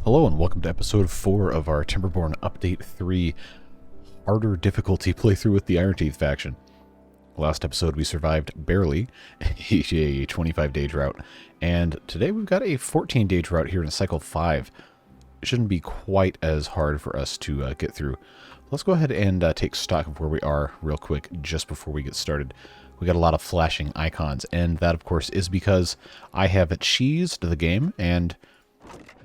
Hello and welcome to episode 4 of our Timberborn Update 3 harder difficulty playthrough with the Iron Teeth faction. Last episode we survived barely a 25-day drought, and today we've got a 14-day drought here in cycle 5. It shouldn't be quite as hard for us to get through. Let's go ahead and take stock of where we are real quick just before we get started. We got a lot of flashing icons, and that of course is because I have cheesed the game and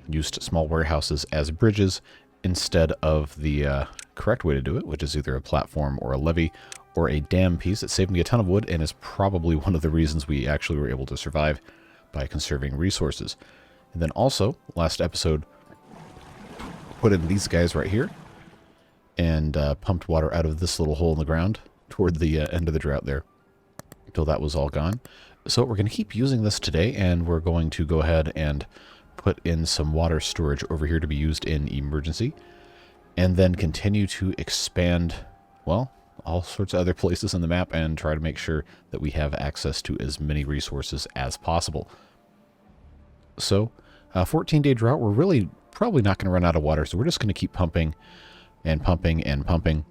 used small warehouses as bridges instead of the correct way to do it, which is either a platform or a levee or a dam piece. It saved me a ton of wood and is probably one of the reasons we actually were able to survive by conserving resources. And then also, last episode, put in these guys right here and pumped water out of this little hole in the ground toward the end of the drought there until that was all gone. So we're going to keep using this today, and we're going to go ahead and put in some water storage over here to be used in emergency, and then continue to expand, well, all sorts of other places in the map and try to make sure that we have access to as many resources as possible. So, 14-day drought, we're really probably not going to run out of water, so we're just going to keep pumping and pumping and pumping,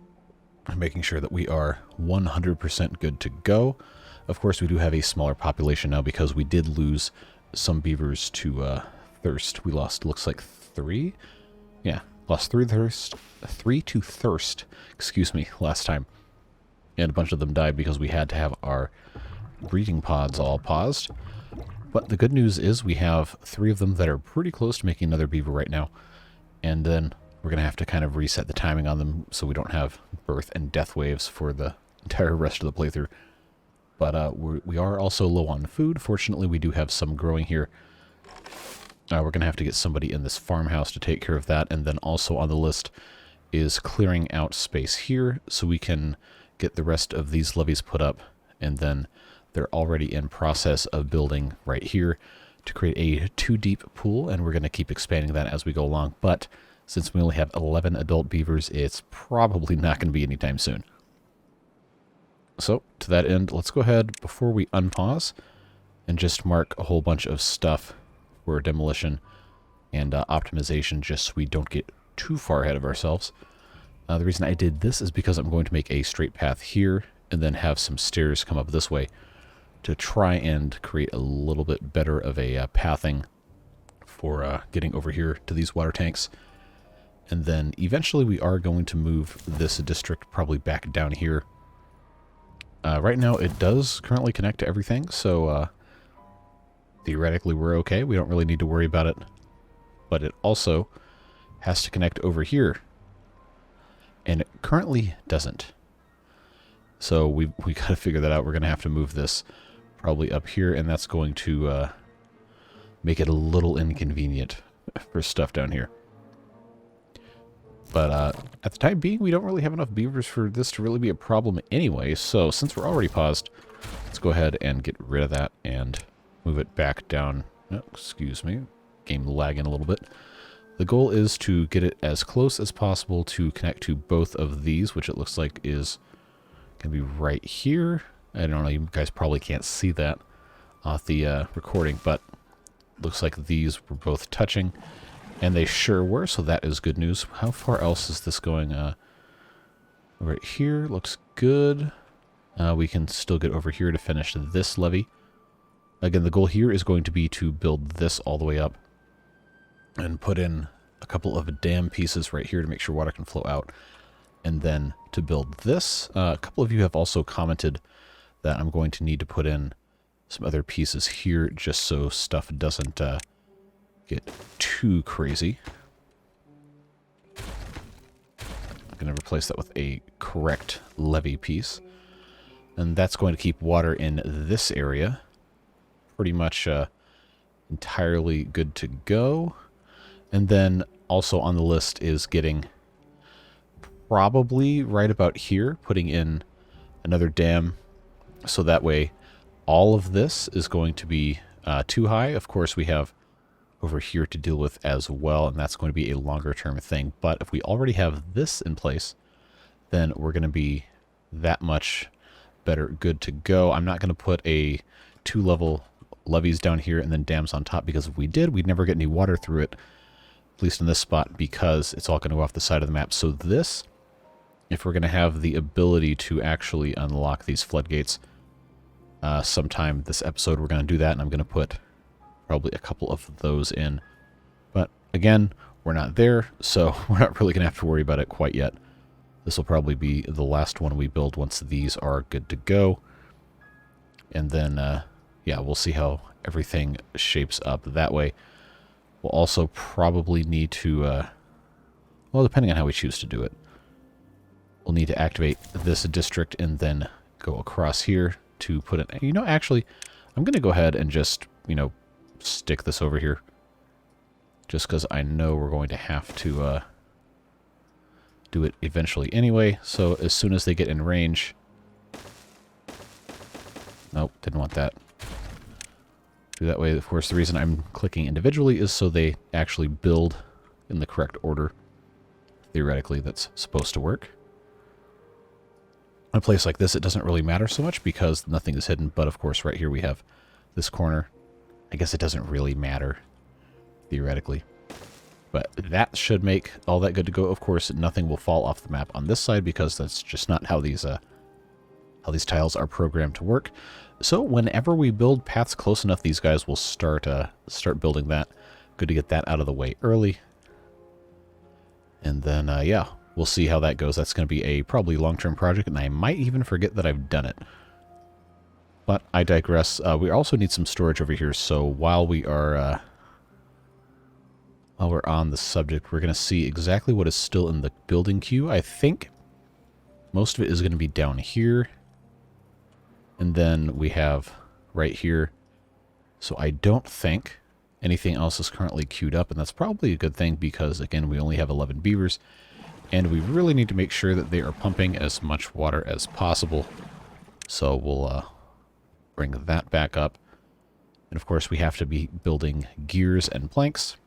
and making sure that we are 100% good to go. Of course, we do have a smaller population now because we did lose some beavers to thirst. We lost, looks like 3. Yeah, lost 3 to thirst, excuse me, last time. And a bunch of them died because we had to have our breeding pods all paused. But the good news is we have 3 of them that are pretty close to making another beaver right now. And then we're going to have to kind of reset the timing on them so we don't have birth and death waves for the entire rest of the playthrough. But we are also low on food. Fortunately, we do have some growing here. We're going to have to get somebody in this farmhouse to take care of that. And then also on the list is clearing out space here so we can get the rest of these levees put up. And then they're already in process of building right here to create a 2-deep pool. And we're going to keep expanding that as we go along. But since we only have 11 adult beavers, it's probably not going to be anytime soon. So to that end, let's go ahead before we unpause and just mark a whole bunch of stuff for demolition and optimization, just so we don't get too far ahead of ourselves. The reason I did this is because I'm going to make a straight path here and then have some stairs come up this way to try and create a little bit better of a pathing for getting over here to these water tanks. And then eventually we are going to move this district probably back down here. Right now it does currently connect to everything, so theoretically we're okay. We don't really need to worry about it. But it also has to connect over here, and it currently doesn't. So we got to figure that out. We're going to have to move this probably up here, and that's going to make it a little inconvenient for stuff down here. But at the time being, we don't really have enough beavers for this to really be a problem anyway. So since we're already paused, let's go ahead and get rid of that and move it back down. No, excuse me. Game lagging a little bit. The goal is to get it as close as possible to connect to both of these, which it looks like is going to be right here. I don't know, you guys probably can't see that off the recording, but looks like these were both touching. And they sure were, so that is good news. How far else is this going? Right here, looks good. We can still get over here to finish this levee. Again, the goal here is going to be to build this all the way up and put in a couple of dam pieces right here to make sure water can flow out. And then to build this, a couple of you have also commented that I'm going to need to put in some other pieces here just so stuff doesn't get too crazy. I'm going to replace that with a correct levee piece. And that's going to keep water in this area pretty much entirely good to go. And then also on the list is getting probably right about here, putting in another dam. So that way all of this is going to be too high. Of course, we have over here to deal with as well, and that's going to be a longer term thing. But if we already have this in place, then we're going to be that much better good to go. I'm not going to put a 2-level levees down here and then dams on top, because if we did, we'd never get any water through it. at least in this spot, because it's all going to go off the side of the map. So this, if we're going to have the ability to actually unlock these floodgates sometime this episode, we're going to do that, and I'm going to put probably a couple of those in. But again, we're not there, so we're not really going to have to worry about it quite yet. This will probably be the last one we build once these are good to go. And then, yeah, we'll see how everything shapes up that way. We'll also probably need to, well, depending on how we choose to do it, we'll need to activate this district and then go across here to put it. You know, actually, I'm going to go ahead and just, you know, stick this over here. Just because I know we're going to have to do it eventually anyway. So as soon as they get in range... Nope, didn't want that. Do that way. Of course, the reason I'm clicking individually is so they actually build in the correct order. Theoretically, that's supposed to work. In a place like this, it doesn't really matter so much because nothing is hidden. But of course, right here we have this corner. I guess it doesn't really matter, theoretically. But that should make all that good to go. Of course, nothing will fall off the map on this side because that's just not how these tiles are programmed to work. So whenever we build paths close enough, these guys will start building that. Good to get that out of the way early. And then, yeah, we'll see how that goes. That's going to be a probably long-term project, and I might even forget that I've done it. But I digress. We also need some storage over here, so while we are... while we're on the subject, we're going to see exactly what is still in the building queue. I think most of it is going to be down here. And then we have right here. So I don't think anything else is currently queued up. And that's probably a good thing because, again, we only have 11 beavers. And we really need to make sure that they are pumping as much water as possible. So we'll bring that back up. And, of course, we have to be building gears and planks.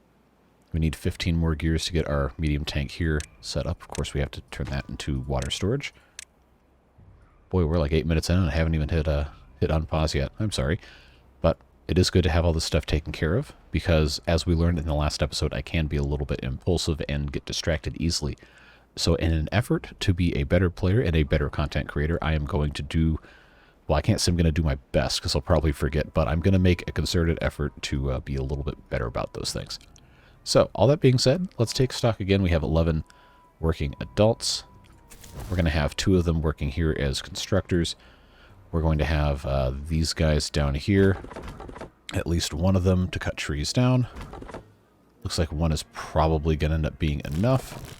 We need 15 more gears to get our medium tank here set up. Of course, we have to turn that into water storage. Boy, we're like 8 minutes in and I haven't even hit unpause yet. I'm sorry. But it is good to have all this stuff taken care of because, as we learned in the last episode, I can be a little bit impulsive and get distracted easily. So in an effort to be a better player and a better content creator, I am going to do... Well, I can't say I'm going to do my best because I'll probably forget, but I'm going to make a concerted effort to be a little bit better about those things. So, all that being said, let's take stock again. We have 11 working adults. We're going to have 2 of them working here as constructors. We're going to have these guys down here, at least one of them to cut trees down. Looks like one is probably going to end up being enough.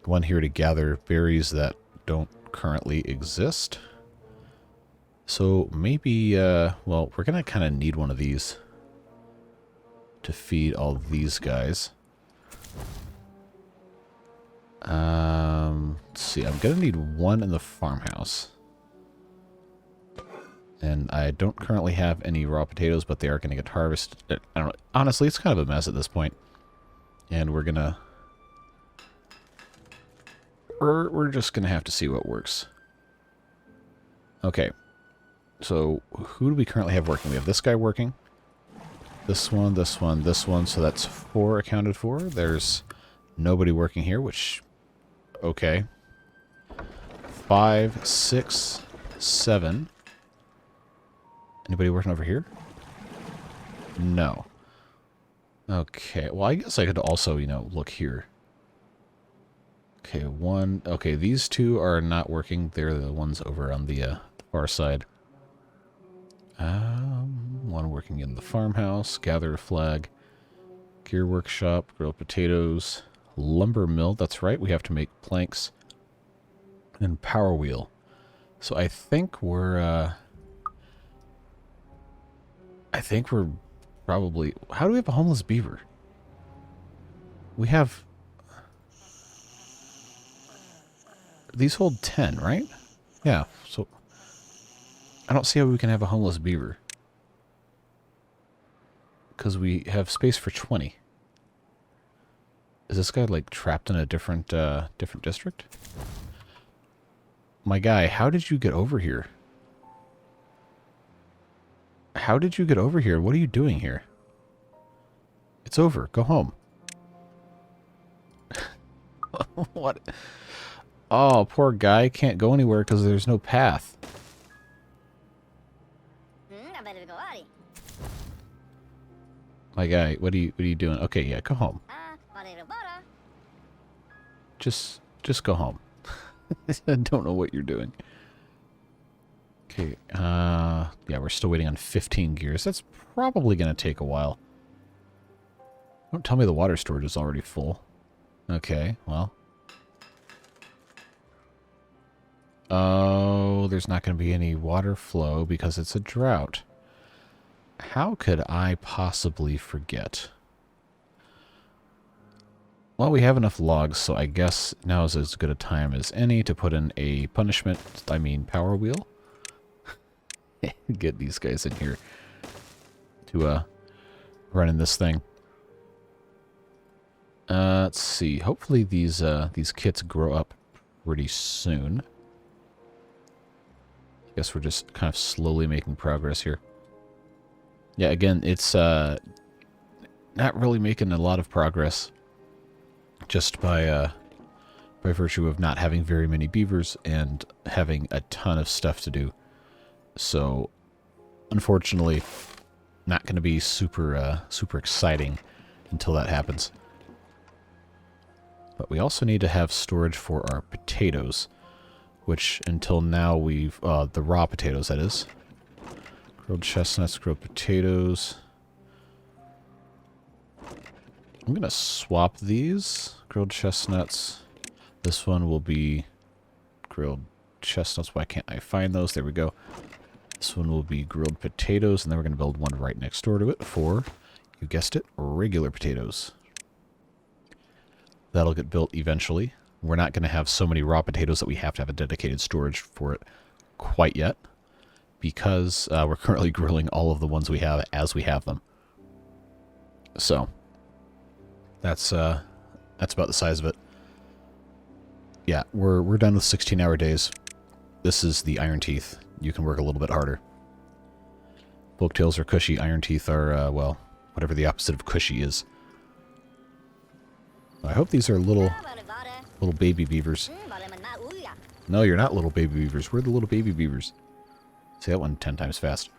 One here to gather berries that don't currently exist. So maybe, well, we're going to kind of need one of these to feed all these guys. Let's see, I'm going to need one in the farmhouse. And I don't currently have any raw potatoes, but they are going to get harvested. I don't know. Honestly, it's kind of a mess at this point. And we're going to... We're just going to have to see what works. Okay. So, who do we currently have working? We have this guy working. This one, this one, this one. So that's 4 accounted for. There's nobody working here, which... Okay. 5, 6, 7. Anybody working over here? No. Okay. Well, I guess I could also, you know, look here. Okay, one... Okay, these 2 are not working. They're the ones over on the far side. One working in the farmhouse, gather a flag, gear workshop, grill potatoes, lumber mill. That's right, we have to make planks, and power wheel. So I think we're probably... How do we have a homeless beaver? We have... These hold 10, right? Yeah, so... I don't see how we can have a homeless beaver. Because we have space for 20. Is this guy, like, trapped in a different district? My guy, how did you get over here? How did you get over here? What are you doing here? It's over. Go home. What? Oh, poor guy. Can't go anywhere because there's no path. My guy, what are you doing? Okay, yeah, go home. Just go home. I don't know what you're doing. Okay, yeah, we're still waiting on 15 gears. That's probably going to take a while. Don't tell me the water storage is already full. Okay, well. Oh, there's not going to be any water flow because it's a drought. How could I possibly forget? Well, we have enough logs, so I guess now is as good a time as any to put in a punishment, power wheel. Get these guys in here to running this thing. Let's see. Hopefully these kits grow up pretty soon. I guess we're just kind of slowly making progress here. Yeah, again, it's not really making a lot of progress just by virtue of not having very many beavers and having a ton of stuff to do. So, unfortunately, not going to be super exciting until that happens. But we also need to have storage for our potatoes, which until now we've the raw potatoes, that is. Grilled chestnuts, grilled potatoes. I'm going to swap these. Grilled chestnuts. This one will be grilled chestnuts. Why can't I find those? There we go. This one will be grilled potatoes, and then we're going to build one right next door to it for, you guessed it, regular potatoes. That'll get built eventually. We're not going to have so many raw potatoes that we have to have a dedicated storage for it quite yet, because we're currently grilling all of the ones we have as we have them. So that's about the size of it. Yeah, we're done with 16-hour days. This is the Iron Teeth. You can work a little bit harder. Folktails are cushy. Iron Teeth are, well, whatever the opposite of cushy is. I hope these are little baby beavers. No, you're not little baby beavers. We're the little baby beavers. Say that one 10 times fast.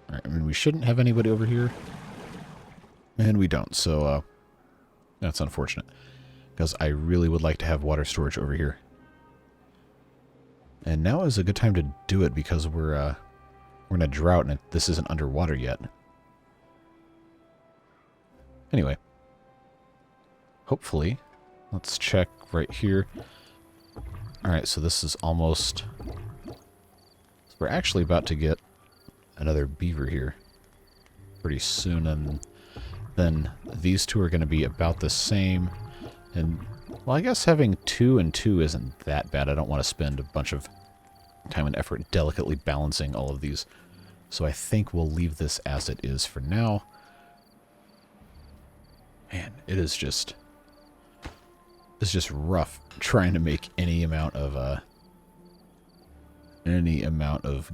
All right, I mean, we shouldn't have anybody over here. And we don't, so that's unfortunate. Because I really would like to have water storage over here. And now is a good time to do it because we're in a drought and this isn't underwater yet. Anyway. Hopefully. Let's check right here. Alright, so this is almost... So we're actually about to get another beaver here pretty soon, and then these two are going to be about the same. And, well, I guess having 2 and 2 isn't that bad. I don't want to spend a bunch of time and effort delicately balancing all of these. So I think we'll leave this as it is for now. Man, it's just rough trying to make any amount of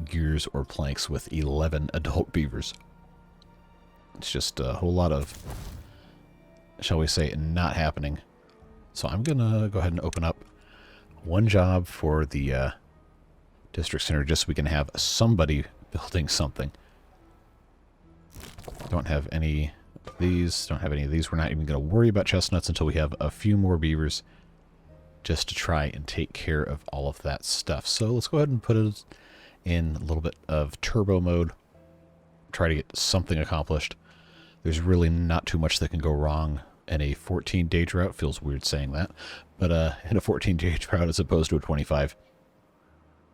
gears or planks with 11 adult beavers. It's just a whole lot of, shall we say, not happening. So I'm gonna go ahead and open up one job for the district center just so we can have somebody building something. Don't have any of these. Don't have any of these. We're not even going to worry about chestnuts until we have a few more beavers just to try and take care of all of that stuff. So let's go ahead and put it in a little bit of turbo mode. Try to get something accomplished. There's really not too much that can go wrong in a 14-day drought. Feels weird saying that. But in a 14-day drought as opposed to a 25.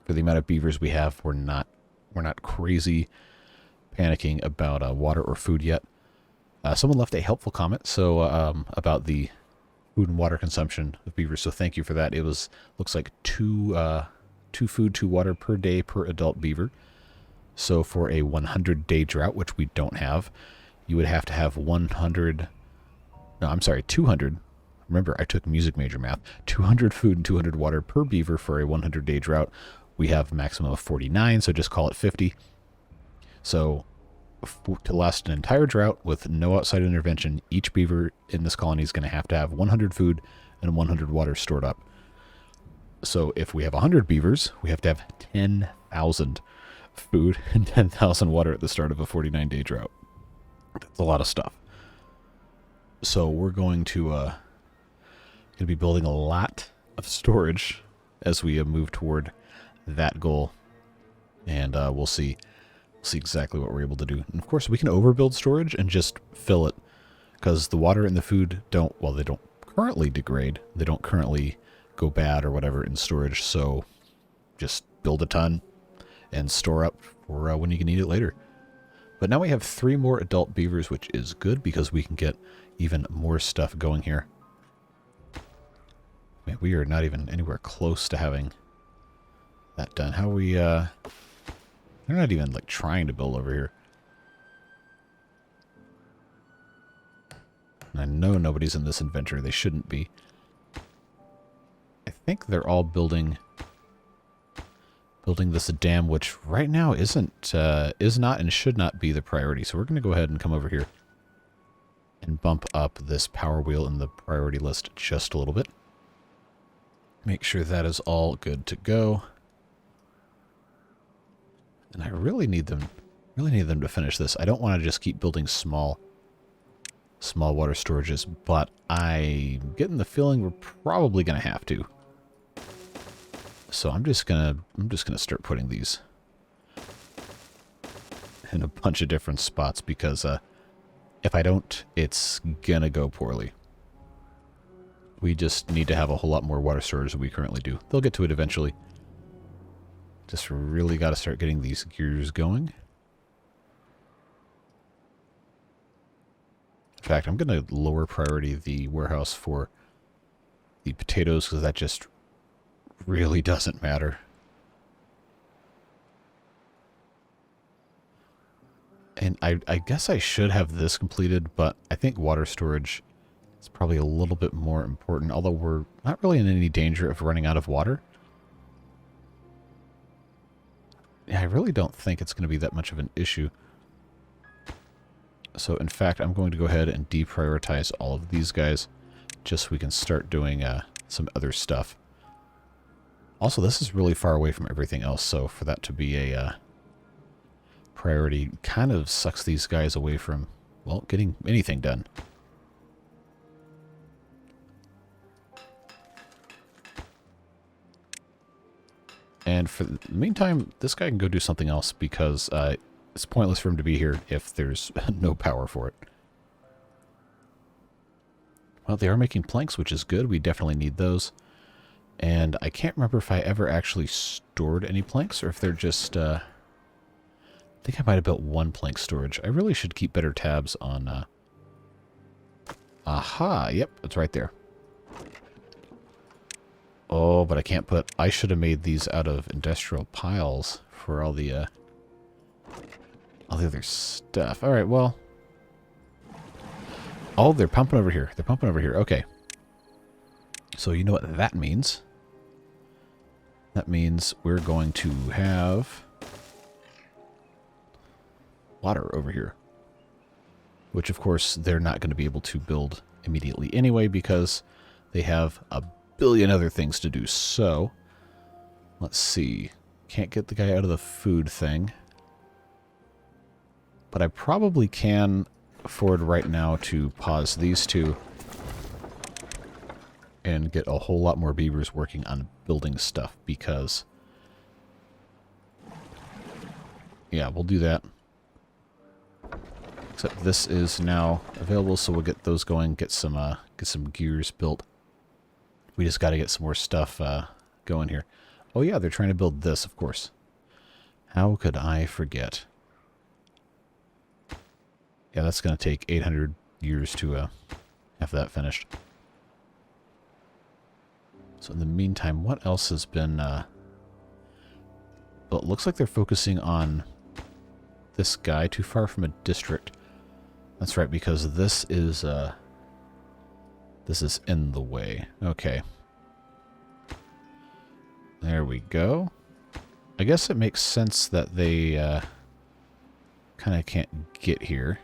For the amount of beavers we have, we're not crazy panicking about water or food yet. Someone left a helpful comment about the food and water consumption of beavers, so thank you for that. It looks like two food, 2 water per day per adult beaver. So for a 100-day drought, which we don't have, you would have to have 200. Remember, I took music major math. 200 food and 200 water per beaver for a 100-day drought. We have a maximum of 49, so just call it 50. So to last an entire drought with no outside intervention, each beaver in this colony is going to have 100 food and 100 water stored up. So if we have 100 beavers, we have to have 10,000 food and 10,000 water at the start of a 49-day drought. That's a lot of stuff. So we're going to be building a lot of storage as we move toward that goal, and we'll see exactly what we're able to do. And of course, we can overbuild storage and just fill it, because the water and the food don't currently degrade. They don't currently go bad or whatever in storage. So just build a ton and store up for when you can need it later. But now we have 3 more adult beavers, which is good because we can get even more stuff going here. Man, we are not even anywhere close to having that done. How are we, they're not even like trying to build over here. And I know nobody's in this adventure. They shouldn't be. I think they're all building this dam, which right now is not and should not be the priority. So we're going to go ahead and come over here and bump up this power wheel in the priority list just a little bit. Make sure that is all good to go. And I really need them to finish this. I don't want to just keep building small water storages, but I'm getting the feeling we're probably going to have to. So I'm just gonna start putting these in a bunch of different spots, because if I don't, it's gonna go poorly. We just need to have a whole lot more water storage than we currently do. They'll get to it eventually. Just really got to start getting these gears going. In fact, I'm going to lower priority the warehouse for the potatoes, because that just really doesn't matter. And I guess I should have this completed, but I think water storage is probably a little bit more important, although we're not really in any danger of running out of water. Yeah, I really don't think it's going to be that much of an issue. So, in fact, I'm going to go ahead and deprioritize all of these guys, just so we can start doing some other stuff. Also, this is really far away from everything else, so for that to be a priority kind of sucks these guys away from, well, getting anything done. And for the meantime, this guy can go do something else, because it's pointless for him to be here if there's no power for it. Well, they are making planks, which is good. We definitely need those. And I can't remember if I ever actually stored any planks, or if they're just... I think I might have built 1 plank storage. I really should keep better tabs on... Aha! Yep, it's right there. Oh, but I can't put... I should have made these out of industrial piles for all the other stuff. Alright, well... Oh, they're pumping over here. They're pumping over here. Okay. So you know what that means. That means we're going to have water over here. Which, of course, they're not going to be able to build immediately anyway, because they have a billion other things to do. So, let's see. Can't get the guy out of the food thing. But I probably can afford right now to pause these two and get a whole lot more beavers working on building stuff, because... Yeah, we'll do that. Except this is now available, so we'll get those going, get some gears built. We just got to get some more stuff going here. Oh yeah, they're trying to build this, of course. How could I forget? Yeah, that's going to take 800 years to have that finished. So in the meantime, what else has been... Well, it looks like they're focusing on this guy, too far from a district. That's right, because this is in the way. Okay. There we go. I guess it makes sense that they kind of can't get here.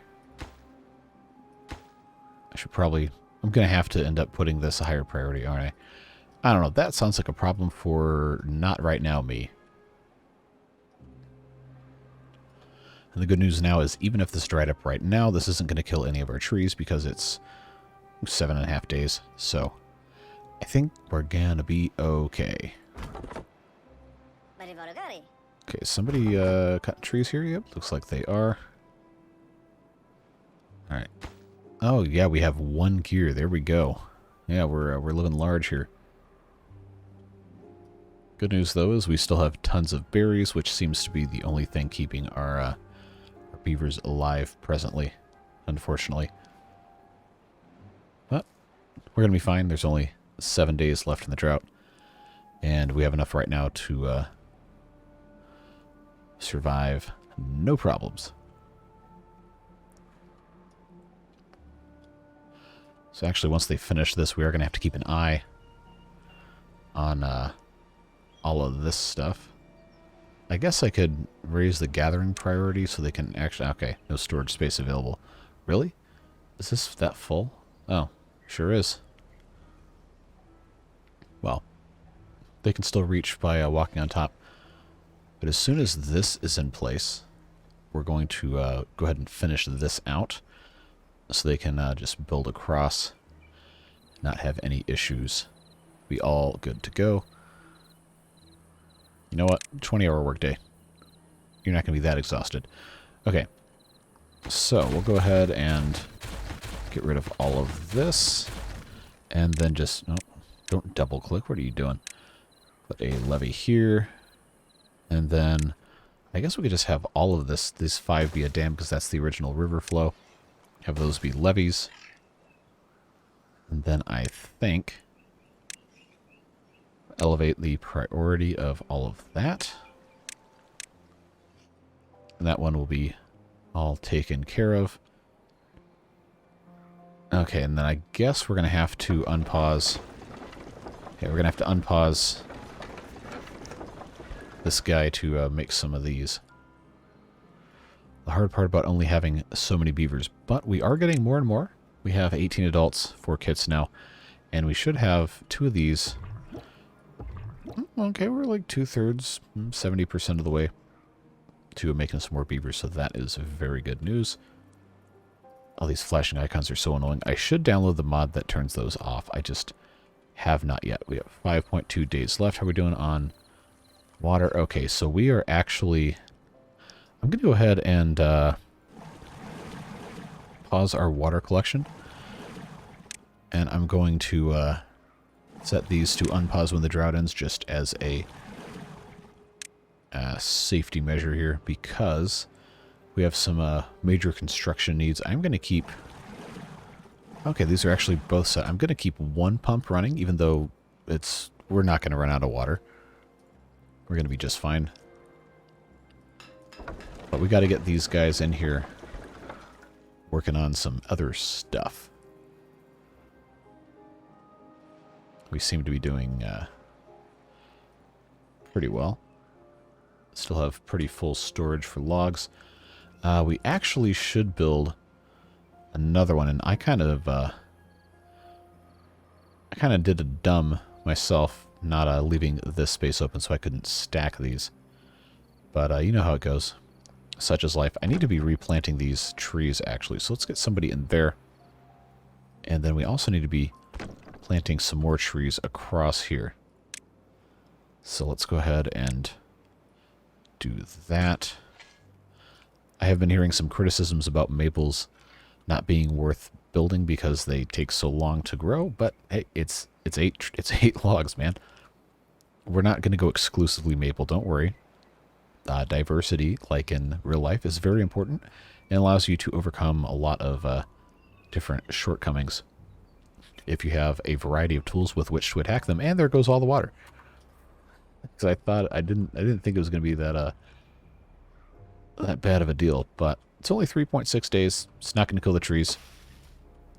I should probably... I'm going to have to end up putting this a higher priority, aren't I? I don't know. That sounds like a problem for not right now me. And the good news now is even if this dried up right now, this isn't going to kill any of our trees because it's 7.5 days. So I think we're going to be okay. Okay, somebody cutting trees here? Yep, looks like they are. Alright. Oh, yeah, we have one gear. There we go. Yeah, we're living large here. Good news, though, is we still have tons of berries, which seems to be the only thing keeping our beavers alive presently, unfortunately. But we're going to be fine. There's only 7 days left in the drought. And we have enough right now to survive. No problems. So actually, once they finish this, we are going to have to keep an eye on all of this stuff. I guess I could raise the gathering priority so they can actually... Okay, no storage space available. Really? Is this that full? Oh, sure is. Well, they can still reach by walking on top. But as soon as this is in place, we're going to go ahead and finish this out so they can just build across, not have any issues. Be all good to go. You know what? 20-hour workday. You're not going to be that exhausted. Okay. So we'll go ahead and get rid of all of this. And then just... Oh, don't double click. What are you doing? Put a levee here. And then I guess we could just have all of this, these 5 be a dam because that's the original river flow. Have those be levees. And then I think... elevate the priority of all of that. And that one will be all taken care of. Okay, and then I guess we're going to have to unpause. Okay, we're going to have to unpause this guy to make some of these. The hard part about only having so many beavers. But we are getting more and more. We have 18 adults, 4 kits now. And we should have 2 of these. Okay, we're like 2/3, 70% of the way to making some more beavers, so that is very good news. All these flashing icons are so annoying. I should download the mod that turns those off. I just have not yet. We have 5.2 days left. How are we doing on water? Okay, so we are actually... I'm going to go ahead and pause our water collection. And I'm going to... set these to unpause when the drought ends, just as a safety measure here, because we have some major construction needs. I'm going to keep... Okay, these are actually both set. I'm going to keep one pump running, even though we're not going to run out of water. We're going to be just fine. But we got to get these guys in here working on some other stuff. We seem to be doing pretty well. Still have pretty full storage for logs. We actually should build another one, and I kind of did a dumb myself, not leaving this space open so I couldn't stack these. But you know how it goes. Such is life. I need to be replanting these trees, actually, so let's get somebody in there. And then we also need to be planting some more trees across here. So let's go ahead and do that. I have been hearing some criticisms about maples not being worth building because they take so long to grow, but hey, it's 8 logs, man. We're not going to go exclusively maple, don't worry. Diversity, like in real life, is very important and allows you to overcome a lot of different shortcomings if you have a variety of tools with which to attack them. And there goes all the water. Because I thought I didn't think it was going to be that bad of a deal, but it's only 3.6 days. It's not going to kill the trees.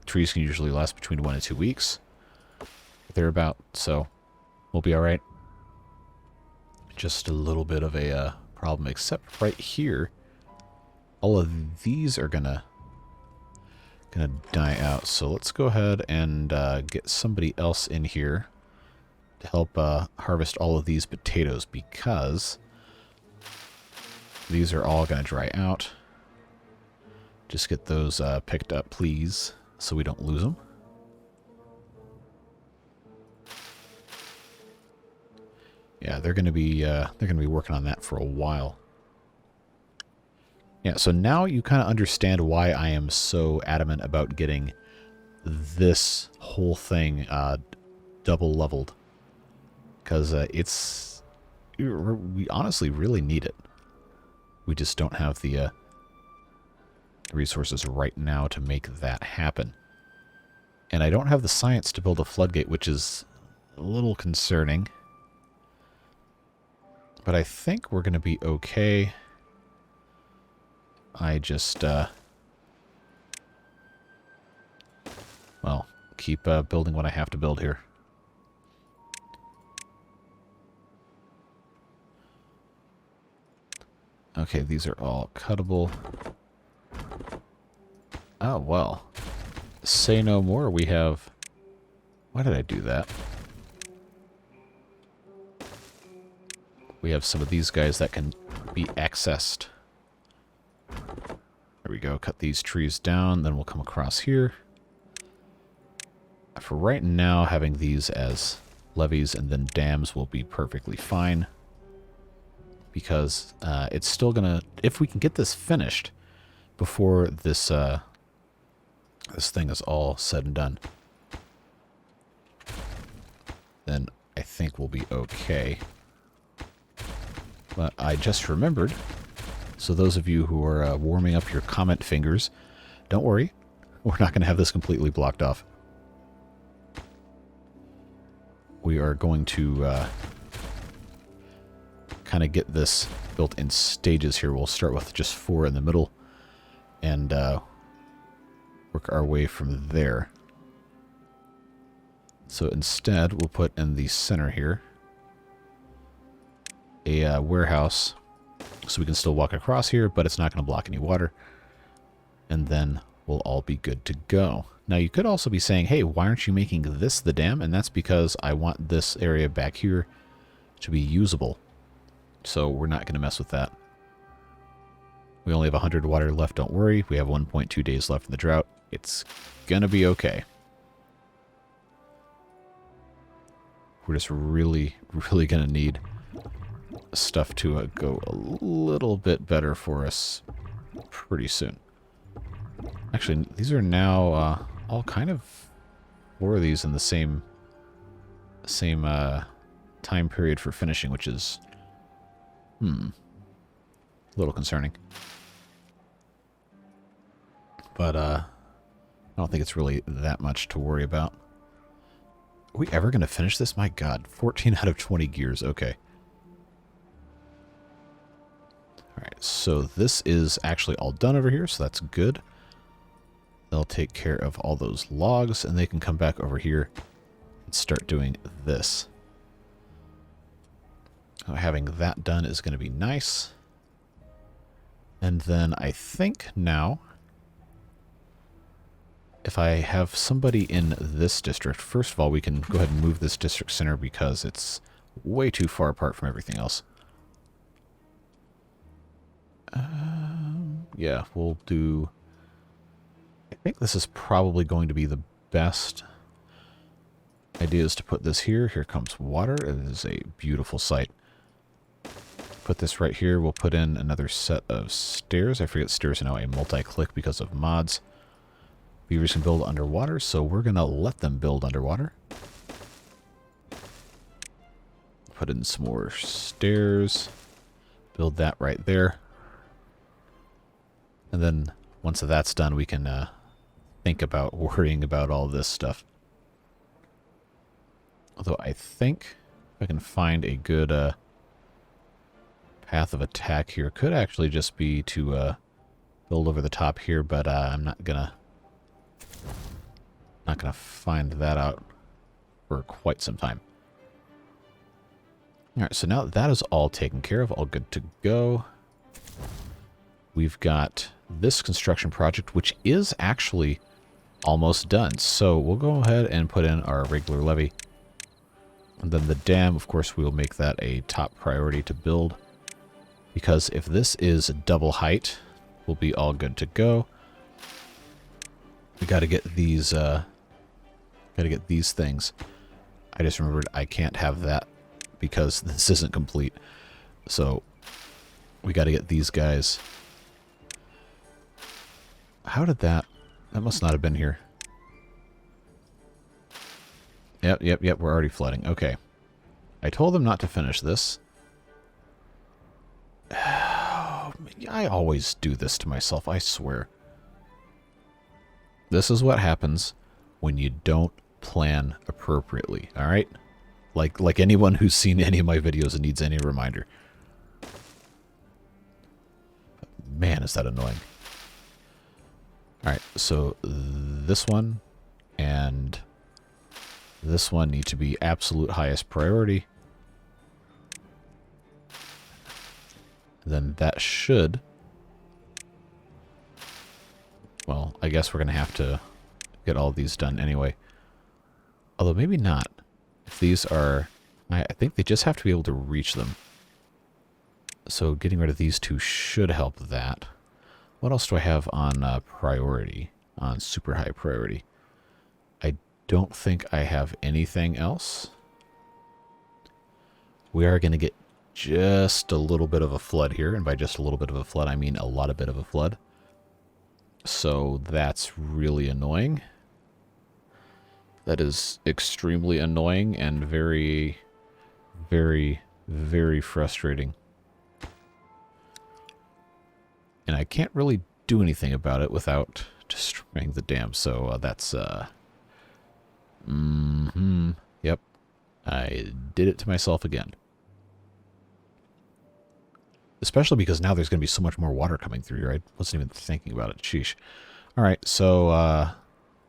Trees can usually last between 1 and 2 weeks. Thereabout, so we'll be all right. Just a little bit of a problem, except right here. all of these are gonna die out. So let's go ahead and get somebody else in here to help harvest all of these potatoes, because these are all gonna dry out. Just get those picked up, please, so we don't lose them. Yeah, they're gonna be working on that for a while. Yeah, so now you kind of understand why I am so adamant about getting this whole thing double leveled, because we honestly really need it. We just don't have the resources right now to make that happen. And I don't have the science to build a floodgate, which is a little concerning. But I think we're going to be okay. I just, well, keep building what I have to build here. Okay, these are all cuttable. Oh, well. Say no more. We have... Why did I do that? We have some of these guys that can be accessed. There we go. Cut these trees down. Then we'll come across here. For right now, having these as levees and then dams will be perfectly fine. Because it's still going to... If we can get this finished before this... this thing is all said and done, then I think we'll be okay. But I just remembered, so those of you who are warming up your comment fingers, don't worry, we're not going to have this completely blocked off. We are going to kind of get this built in stages here. We'll start with just 4 in the middle, and work our way from there. So instead, we'll put in the center here a warehouse, so we can still walk across here, but it's not going to block any water. And then we'll all be good to go. Now, you could also be saying, hey, why aren't you making this the dam? And that's because I want this area back here to be usable. So we're not going to mess with that. We only have 100 water left, don't worry. We have 1.2 days left in the drought. It's gonna be okay. We're just really, really gonna need stuff to go a little bit better for us pretty soon. Actually, these are now all kind of 4 of these in the same time period for finishing, which is a little concerning. But I don't think it's really that much to worry about. Are we ever going to finish this? My god, 14 out of 20 gears. Okay. Alright, so this is actually all done over here, so that's good. They'll take care of all those logs, and they can come back over here and start doing this. Having that done is going to be nice. And then I think now, if I have somebody in this district, first of all, we can go ahead and move this district center because it's way too far apart from everything else. Yeah, we'll do... I think this is probably going to be the best idea, is to put this here. Here comes water. It is a beautiful sight. Put this right here. We'll put in another set of stairs. I forget stairs are now a multi-click because of mods. Beavers can build underwater, so we're going to let them build underwater. Put in some more stairs. Build that right there. And then once that's done, we can think about worrying about all this stuff. Although I think if I can find a good path of attack here, it could actually just be to build over the top here, but I'm not gonna find that out for quite some time. All right, so now that is all taken care of, all good to go. we've got this construction project, which is actually almost done. So we'll go ahead and put in our regular levee. And then the dam, of course, we'll make that a top priority to build. Because if this is double height, we'll be all good to go. We got to get these things. I just remembered I can't have that because this isn't complete. So we got to get these guys. How did that must not have been here. Yep, we're already flooding. Okay. I told them not to finish this. I always do this to myself, I swear. This is what happens when you don't plan appropriately, alright? Like anyone who's seen any of my videos and needs any reminder. Man, is that annoying. Alright, so this one and this one need to be absolute highest priority. Then that should... Well, I guess we're going to have to get all these done anyway. Although maybe not. If these are... I think they just have to be able to reach them. So getting rid of these two should help that. What else do I have on priority? On super high priority? I don't think I have anything else. We are going to get just a little bit of a flood here. And by just a little bit of a flood, I mean a lot of bit of a flood. So that's really annoying. That is extremely annoying and very, very, very frustrating. And I can't really do anything about it without destroying the dam. So that's... Yep. I did it to myself again. Especially because now there's going to be so much more water coming through here. I wasn't even thinking about it. Sheesh. Alright, so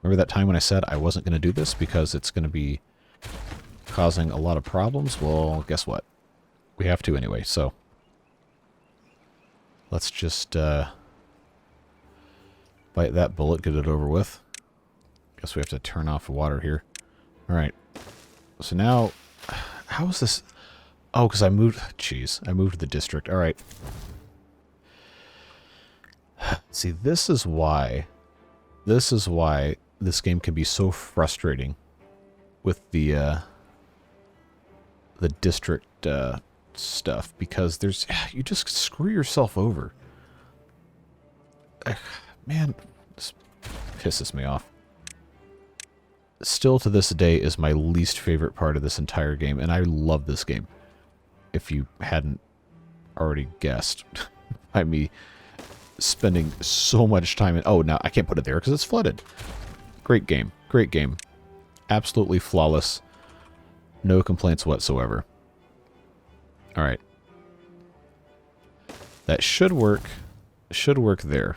remember that time when I said I wasn't going to do this because it's going to be causing a lot of problems? Well, guess what? We have to anyway, so let's just bite that bullet, get it over with. Guess we have to turn off the water here. Alright. So now, how is this... Oh, because I moved... Jeez, I moved the district. Alright. See, this is why this game can be so frustrating with the district stuff, because there's... You just screw yourself over. Man, this pisses me off. Still to this day is my least favorite part of this entire game, and I love this game. If you hadn't already guessed by me spending so much time in... Oh, now I can't put it there because it's flooded. Great game. Great game. Absolutely flawless. No complaints whatsoever. Alright. That should work. Should work there.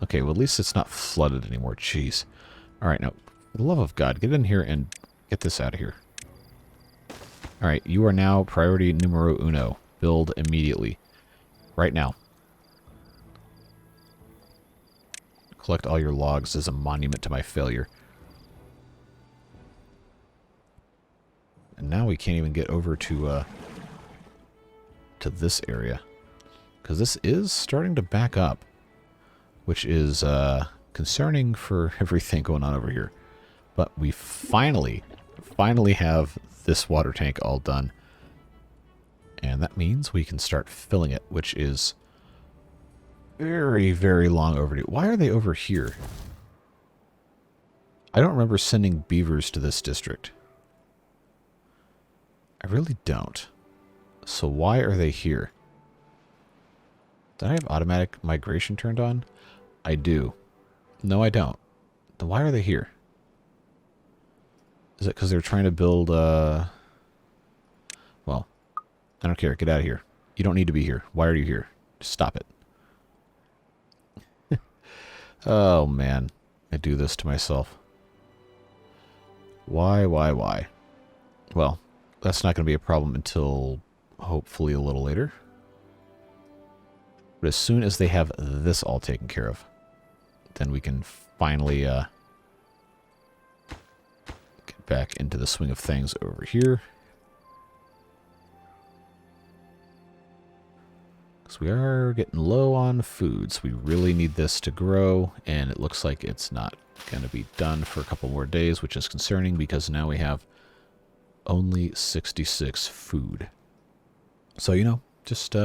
Okay, well at least it's not flooded anymore. Jeez. Alright, now, for the love of God, get in here and get this out of here. Alright, you are now priority numero uno. Build immediately. Right now. Collect all your logs as a monument to my failure. And now we can't even get over to this area. Because this is starting to back up. Which is concerning for everything going on over here. But we finally have this water tank all done. And that means we can start filling it, which is very, very long overdue. Why are they over here? I don't remember sending beavers to this district. I really don't. So why are they here? Did I have automatic migration turned on? I do. No, I don't. Then why are they here? Is it because they're trying to build, well, I don't care. Get out of here. You don't need to be here. Why are you here? Just stop it. Oh, man. I do this to myself. Why? Well, that's not going to be a problem until hopefully a little later. But as soon as they have this all taken care of, then we can finally get back into the swing of things over here. Because we are getting low on food, so we really need this to grow, and it looks like it's not going to be done for a couple more days, which is concerning because now we have only 66 food. So, you know, just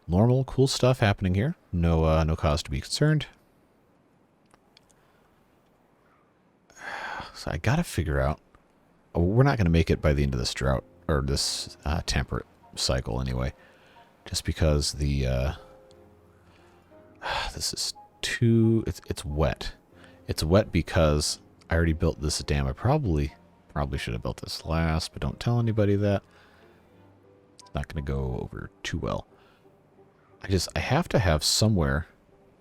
normal, cool stuff happening here. No, no cause to be concerned. So I gotta figure out. Oh, we're not gonna make it by the end of this drought or this temperate cycle anyway, just because the this is too. It's wet. It's wet because I already built this dam. I probably should have built this last, but don't tell anybody that. It's not gonna go over too well. I have to have somewhere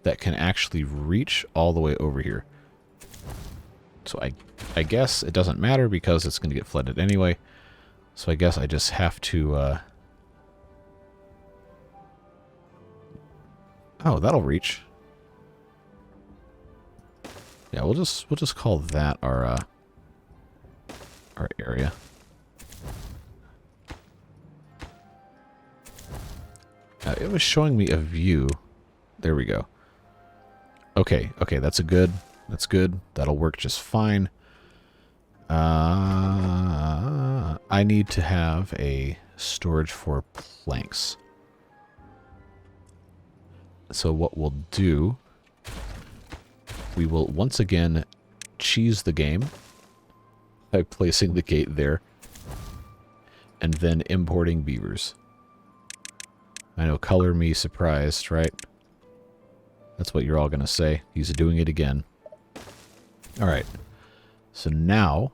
that can actually reach all the way over here. So I guess it doesn't matter because it's going to get flooded anyway. So I guess I just have to... Oh, that'll reach. Yeah, we'll just call that our area. It was showing me a view. There we go. Okay, that's good. That's good. That'll work just fine. I need to have a storage for planks. So what we'll do, we will once again cheese the game by placing the gate there and then importing beavers. I know, color me surprised, right? That's what you're all going to say. He's doing it again. Alright. So now,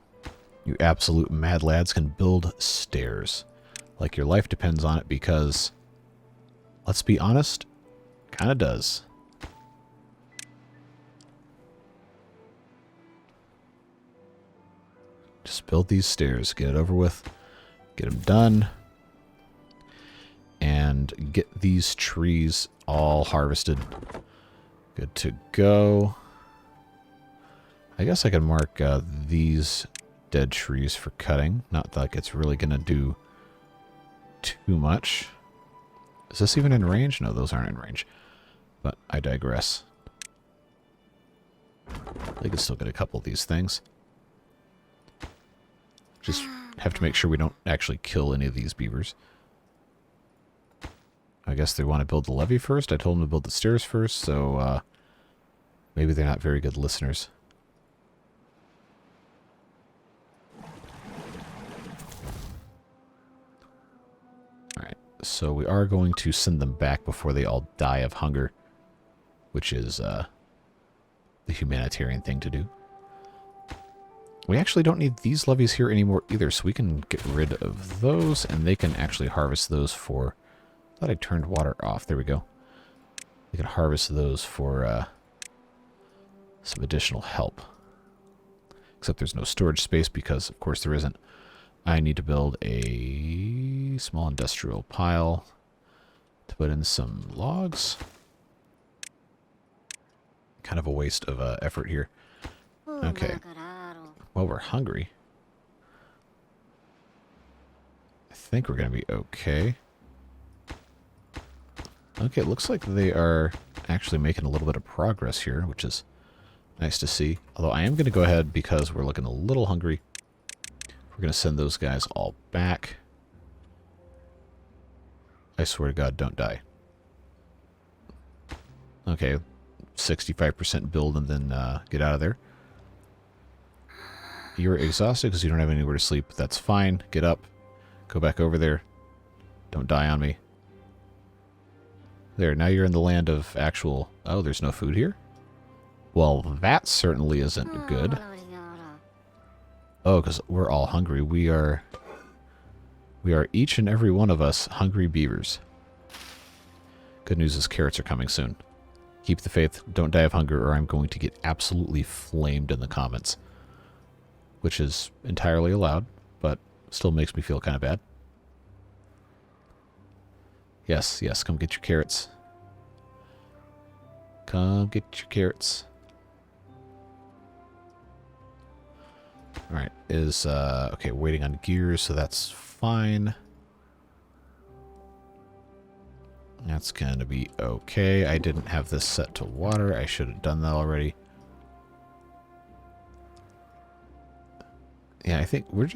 you absolute mad lads can build stairs. Like your life depends on it because, let's be honest, kind of does. Just build these stairs. Get it over with. Get them done. And get these trees all harvested. Good to go. I guess I can mark these dead trees for cutting. Not like it's really going to do too much. Is this even in range? No, those aren't in range. But I digress. I can still get a couple of these things. Just have to make sure we don't actually kill any of these beavers. I guess they want to build the levee first. I told them to build the stairs first, so maybe they're not very good listeners. Alright, so we are going to send them back before they all die of hunger, which is the humanitarian thing to do. We actually don't need these levees here anymore either, so we can get rid of those, and they can actually harvest those for... I thought I turned water off. There we go. We can harvest those for some additional help. Except there's no storage space because, of course, there isn't. I need to build a small industrial pile to put in some logs. Kind of a waste of effort here. Okay. Well, we're hungry. I think we're going to be okay. Okay, it looks like they are actually making a little bit of progress here, which is nice to see. Although I am going to go ahead because we're looking a little hungry. We're going to send those guys all back. I swear to God, don't die. Okay, 65% build and then get out of there. You're exhausted because you don't have anywhere to sleep. That's fine. Get up. Go back over there. Don't die on me. There, now you're in the land of actual... Oh, there's no food here? Well, that certainly isn't good. Oh, because we're all hungry. We are each and every one of us hungry beavers. Good news is carrots are coming soon. Keep the faith. Don't die of hunger or I'm going to get absolutely flamed in the comments. Which is entirely allowed, but still makes me feel kind of bad. Yes, come get your carrots. Come get your carrots. Alright, okay, waiting on gears, so that's fine. That's going to be okay. I didn't have this set to water. I should have done that already. Yeah, I think we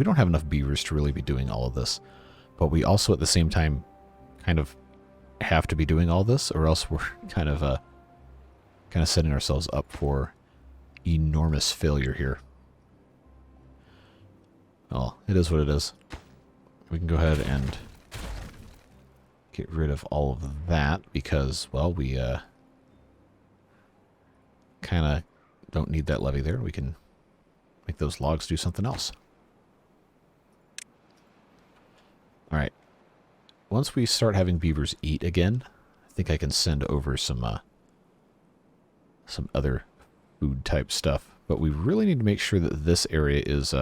don't have enough beavers to really be doing all of this. But we also, at the same time, kind of have to be doing all this, or else we're kind of setting ourselves up for enormous failure here. Well, it is what it is. We can go ahead and get rid of all of that because, well, we kind of don't need that levee there. We can make those logs do something else. Alright. Once we start having beavers eat again, I think I can send over some other food type stuff. But we really need to make sure that this area is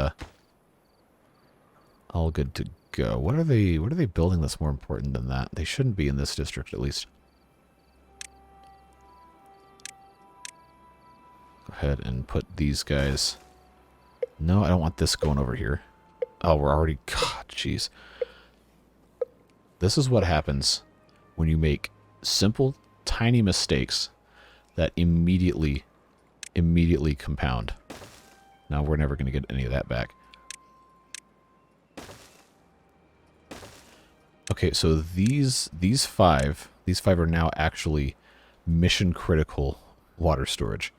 all good to go. What are they building that's more important than that? They shouldn't be in this district, at least. Go ahead and put these guys. No, I don't want this going over here. Oh, we're already... God, jeez. This is what happens when you make simple, tiny mistakes that immediately compound. Now, we're never going to get any of that back. Okay, so these five are now actually mission critical water storage.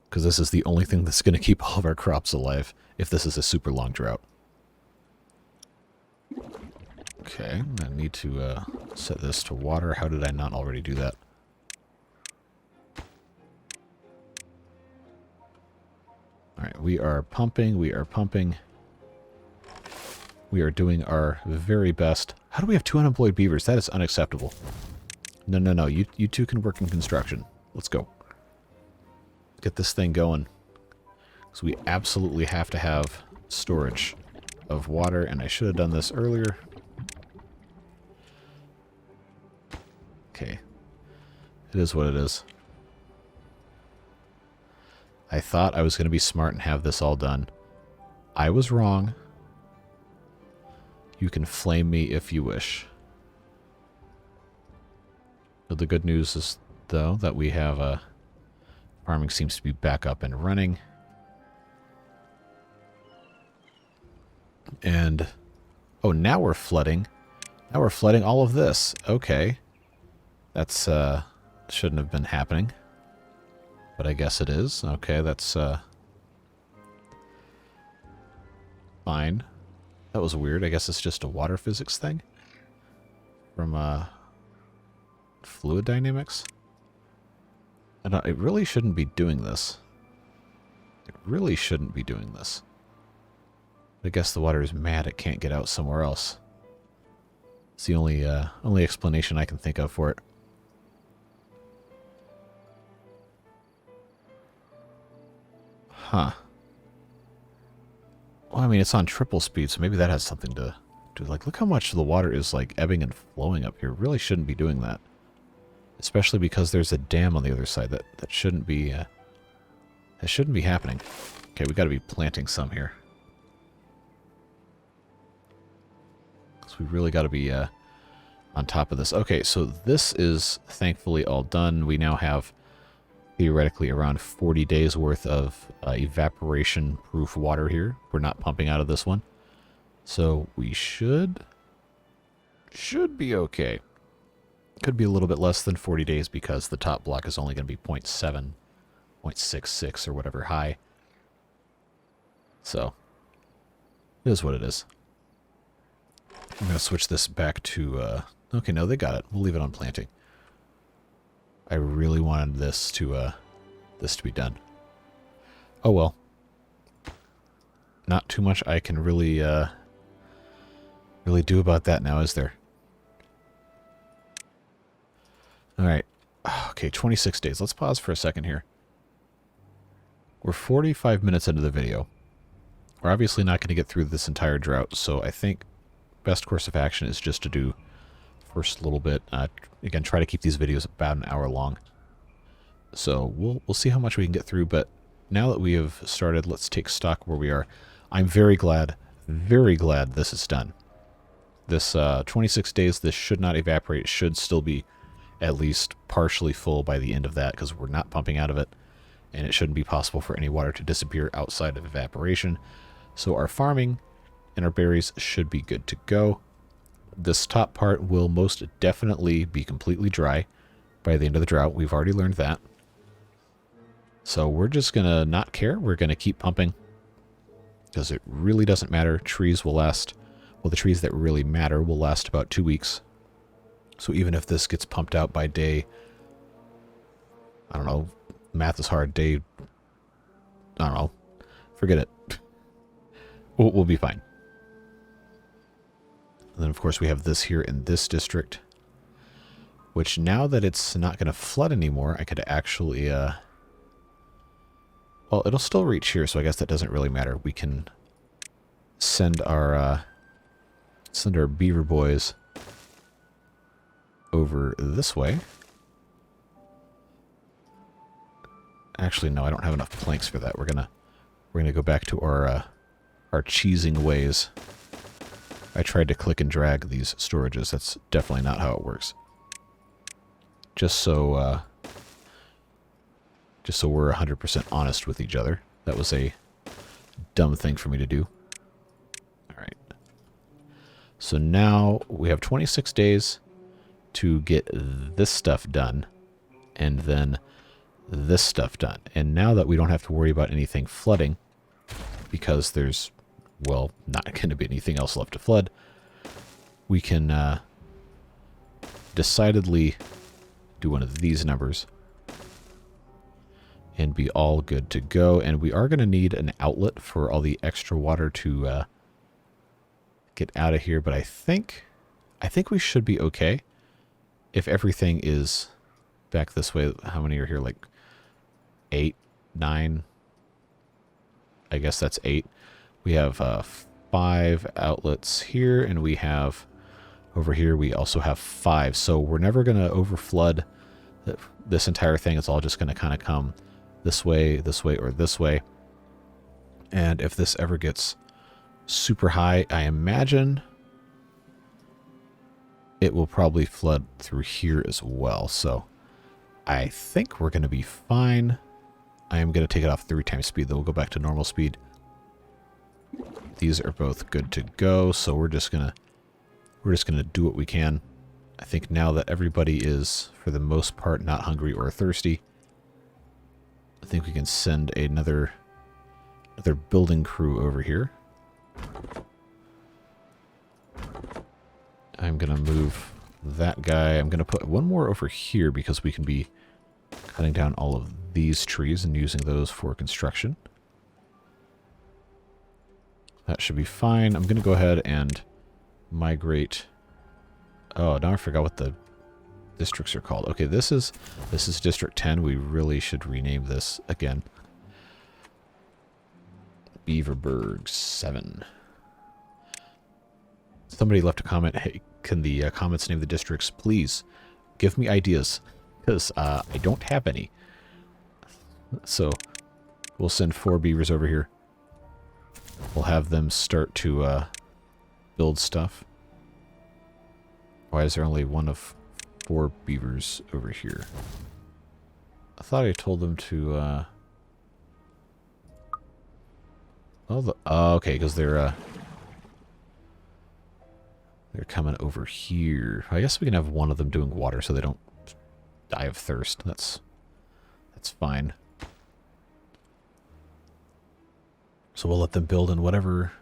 Because this is the only thing that's going to keep all of our crops alive if this is a super long drought. Okay, I need to set this to water. How did I not already do that? Alright, we are pumping, we are pumping. We are doing our very best. How do we have 2 unemployed beavers? That is unacceptable. No, no, no. You two can work in construction. Let's go. Get this thing going. So we absolutely have to have storage of water, and I should have done this earlier. Okay. It is what it is. I thought I was going to be smart and have this all done. I was wrong. You can flame me if you wish. But the good news is, though, that we have farming seems to be back up and running. And, oh, now we're flooding. Now we're flooding all of this. Okay. That's, shouldn't have been happening. But I guess it is. Okay, that's, fine. That was weird. I guess it's just a water physics thing from fluid dynamics. And it really shouldn't be doing this. It really shouldn't be doing this. I guess the water is mad it can't get out somewhere else. It's the only explanation I can think of for it. Huh. Well, I mean, it's on triple speed, so maybe that has something to do. Like, look how much the water is, like, ebbing and flowing up here. Really shouldn't be doing that. Especially because there's a dam on the other side. That shouldn't be, that shouldn't be happening. Okay, we got to be planting some here. So we really got to be, on top of this. Okay, so this is thankfully all done. We now have theoretically around 40 days worth of evaporation proof water here. We're not pumping out of this one. So we should be okay. Could be a little bit less than 40 days because the top block is only going to be 0.7, 0.66 or whatever high. So it is what it is. I'm going to switch this back to okay, no, they got it. We'll leave it on planting. I really wanted this to be done. Oh well. Not too much I can really do about that now, is there? Alright. Okay, 26 days. Let's pause for a second here. We're 45 minutes into the video. We're obviously not going to get through this entire drought, so I think best course of action is just to do first little bit. Again, try to keep these videos about an hour long. So we'll see how much we can get through, but now that we have started, let's take stock where we are. I'm very glad this is done. This 26 days, this should not evaporate. It should still be at least partially full by the end of that because we're not pumping out of it, and it shouldn't be possible for any water to disappear outside of evaporation. So our farming and our berries should be good to go. This top part will most definitely be completely dry by the end of the drought. We've already learned that. So we're just going to not care. We're going to keep pumping because it really doesn't matter. Trees will last, well, the trees that really matter will last about 2 weeks. So even if this gets pumped out by day, I don't know, math is hard, day, I don't know, forget it. We'll be fine. And then, of course, we have this here in this district, which now that it's not going to flood anymore, I could actually, well, it'll still reach here, so I guess that doesn't really matter. We can send our beaver boys over this way. Actually, no, I don't have enough planks for that. We're gonna go back to our cheesing ways. I tried to click and drag these storages. That's definitely not how it works. Just so we're 100% honest with each other. That was a dumb thing for me to do. All right. So now we have 26 days to get this stuff done, and then this stuff done. And now that we don't have to worry about anything flooding, because there's, well, not going to be anything else left to flood, we can decidedly do one of these numbers and be all good to go. And we are going to need an outlet for all the extra water to get out of here, but I think we should be okay if everything is back this way. How many are here? Like 8, 9. I guess that's 8. We have 5 outlets here, and we have over here we also have 5. So we're never going to overflood this entire thing. It's all just going to kind of come this way, or this way. And if this ever gets super high, I imagine it will probably flood through here as well. So I think we're going to be fine. I am going to take it off 3 times speed, though. We'll go back to normal speed. These are both good to go, so we're just gonna do what we can. I think now that everybody is, for the most part, not hungry or thirsty, I think we can send another building crew over here. I'm gonna move that guy. I'm gonna put one more over here because we can be cutting down all of these trees and using those for construction. That should be fine. I'm going to go ahead and migrate. Oh, now I forgot what the districts are called. Okay, this is District 10. We really should rename this again. Beaverburg 7. Somebody left a comment. Hey, can the comments name the districts? Please give me ideas, because I don't have any. So we'll send 4 beavers over here. We'll have them start to build stuff. Why is there only one of 4 beavers over here? I thought I told them to... Oh, okay, because they're coming over here. I guess we can have one of them doing water so they don't die of thirst. That's fine. So we'll let them build in whatever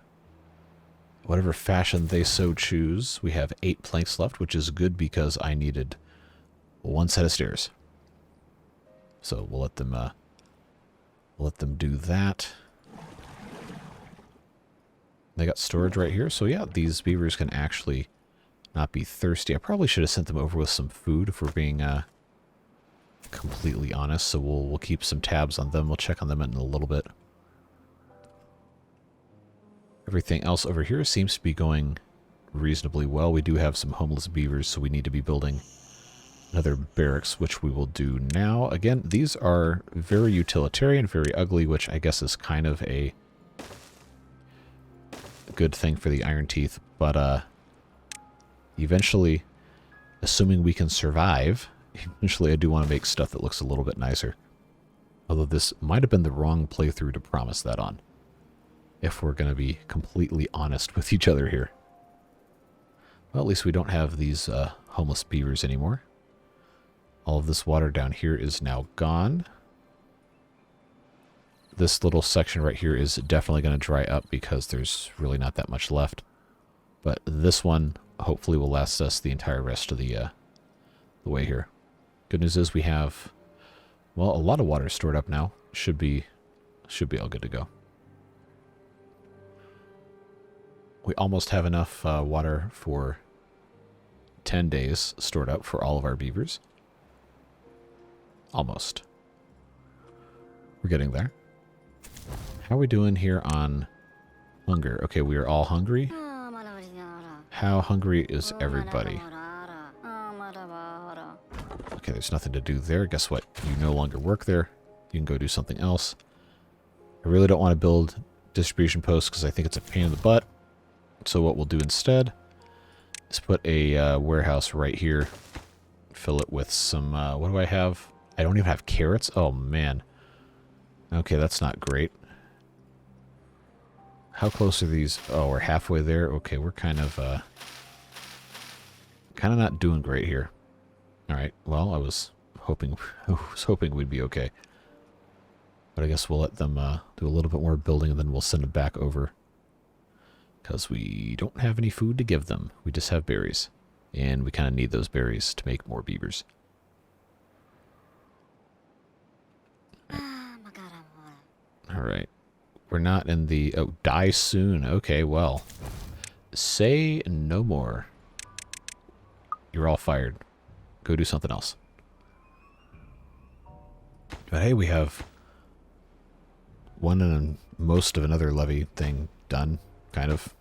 fashion they so choose. We have 8 planks left, which is good because I needed 1 set of stairs. So we'll let them do that. They got storage right here, so yeah, these beavers can actually not be thirsty. I probably should have sent them over with some food if we're being completely honest. So we'll keep some tabs on them. We'll check on them in a little bit. Everything else over here seems to be going reasonably well. We do have some homeless beavers, so we need to be building another barracks, which we will do now. Again, these are very utilitarian, very ugly, which I guess is kind of a good thing for the Iron Teeth. But eventually, assuming we can survive, eventually I do want to make stuff that looks a little bit nicer. Although this might have been the wrong playthrough to promise that on, if we're going to be completely honest with each other here. Well, at least we don't have these homeless beavers anymore. All of this water down here is now gone. This little section right here is definitely going to dry up because there's really not that much left. But this one hopefully will last us the entire rest of the way here. Good news is we have, well, a lot of water stored up now. Should be all good to go. We almost have enough water for 10 days stored up for all of our beavers. Almost. We're getting there. How are we doing here on hunger? Okay, we are all hungry. How hungry is everybody? Okay, there's nothing to do there. Guess what? You no longer work there. You can go do something else. I really don't want to build distribution posts because I think it's a pain in the butt. So what we'll do instead is put a warehouse right here. Fill it with some, what do I have? I don't even have carrots. Oh, man. Okay, that's not great. How close are these? Oh, we're halfway there. Okay, we're kind of not doing great here. All right. Well, I was hoping we'd be okay. But I guess we'll let them do a little bit more building, and then we'll send them back over. Because we don't have any food to give them. We just have berries. And we kind of need those berries to make more beavers. Alright. We're not in the... Oh, die soon. Okay, well. Say no more. You're all fired. Go do something else. But hey, we have one and most of another levy thing done. Kind of.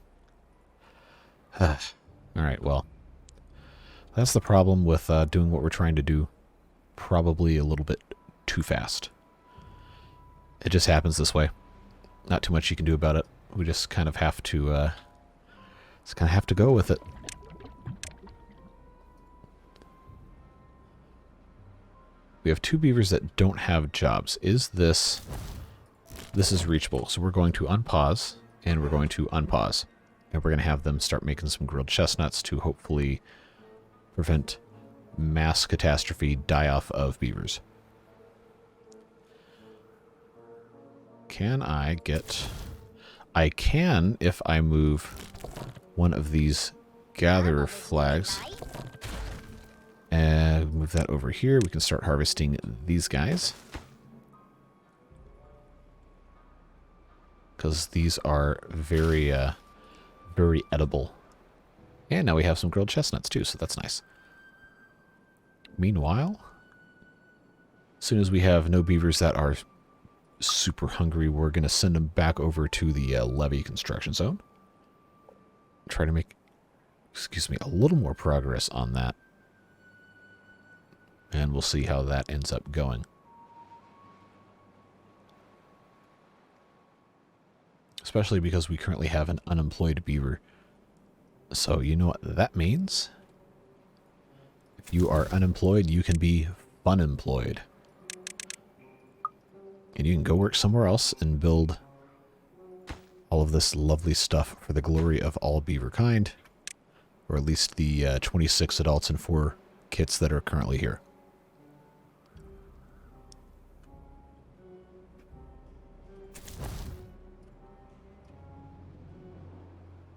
Alright, well. That's the problem with doing what we're trying to do probably a little bit too fast. It just happens this way. Not too much you can do about it. We just kind of have to go with it. We have two beavers that don't have jobs. This is reachable. So we're going to unpause, and we're going to unpause. And we're going to have them start making some grilled chestnuts to hopefully prevent mass catastrophe die-off of beavers. Can I get... I can if I move one of these gatherer flags. And move that over here. We can start harvesting these guys. Because these are very, very edible. And now we have some grilled chestnuts too, so that's nice. Meanwhile, as soon as we have no beavers that are super hungry, we're going to send them back over to the levee construction zone. Try to make, a little more progress on that. And we'll see how that ends up going. Especially because we currently have an unemployed beaver. So you know what that means? If you are unemployed, you can be fun-employed. And you can go work somewhere else and build all of this lovely stuff for the glory of all beaver kind. Or at least the 26 adults and 4 kits that are currently here.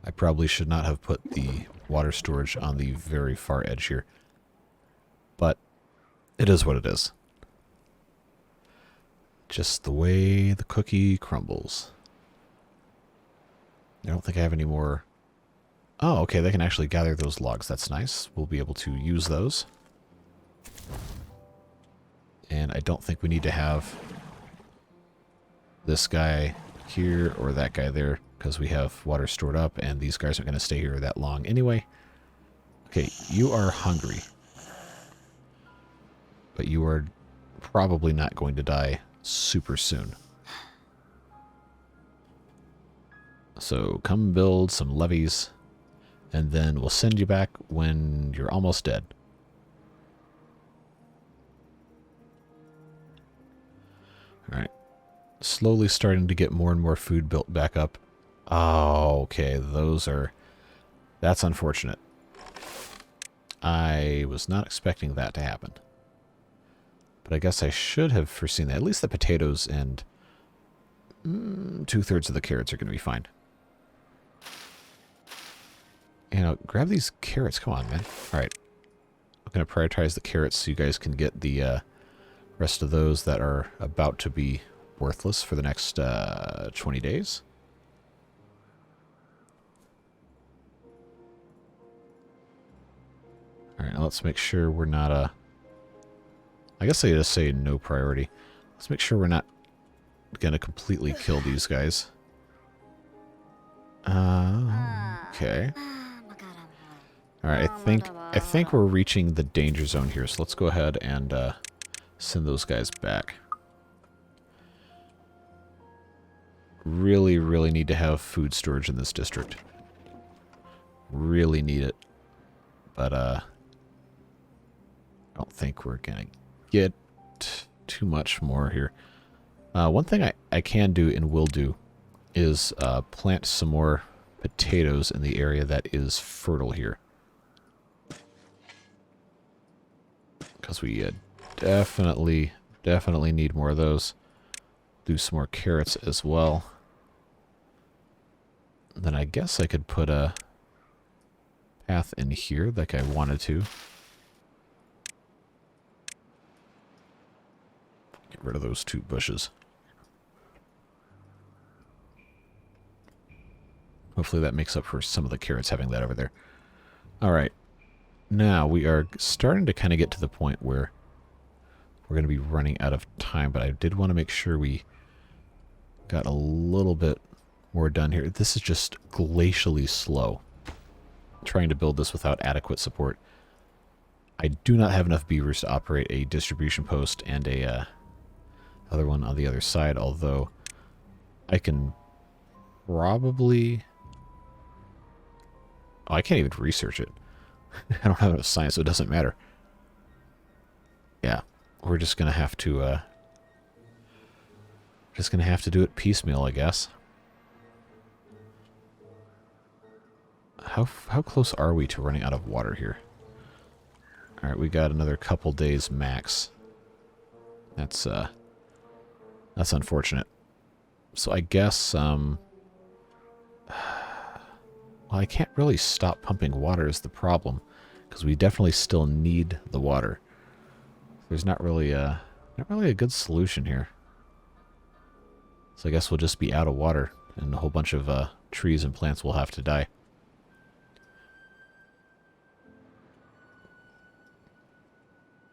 I probably should not have put the water storage on the very far edge here. But it is what it is. Just the way the cookie crumbles. I don't think I have any more. Oh, okay, they can actually gather those logs. That's nice. We'll be able to use those. And I don't think we need to have this guy here or that guy there, because we have water stored up, and these guys aren't going to stay here that long anyway. Okay, you are hungry. but you are probably not going to die super soon. So come build some levees, and then we'll send you back when you're almost dead. Alright. Slowly starting to get more and more food built back up. Oh, okay. That's unfortunate. I was not expecting that to happen. But I guess I should have foreseen that. At least the potatoes and 2/3 of the carrots are going to be fine. You know, grab these carrots. Come on, man. Alright. I'm going to prioritize the carrots so you guys can get the rest of those that are about to be worthless for the next 20 days. Alright, now let's make sure we're not I guess I just say no priority. Let's make sure we're not going to completely kill these guys. Okay. Alright, I think we're reaching the danger zone here, so let's go ahead and send those guys back. Really, really need to have food storage in this district. Really need it. But I don't think we're going to get too much more here. One thing I can do and will do is plant some more potatoes in the area that is fertile here. Because we definitely need more of those. Do some more carrots as well. Then I guess I could put a path in here like I wanted to. Get rid of those 2 bushes. Hopefully that makes up for some of the carrots having that over there. Alright. Now we are starting to kind of get to the point where we're going to be running out of time, but I did want to make sure we got a little bit more done here. This is just glacially slow. Trying to build this without adequate support. I do not have enough beavers to operate a distribution post and a other one on the other side, although I can probably... Oh, I can't even research it. I don't have enough science, so it doesn't matter. Yeah, we're just gonna have to do it piecemeal, I guess. How close are we to running out of water here? All right, we got another couple days max. That's unfortunate. So I guess well, I can't really stop pumping water is the problem, because we definitely still need the water. There's not really a good solution here. So I guess we'll just be out of water, and a whole bunch of trees and plants will have to die.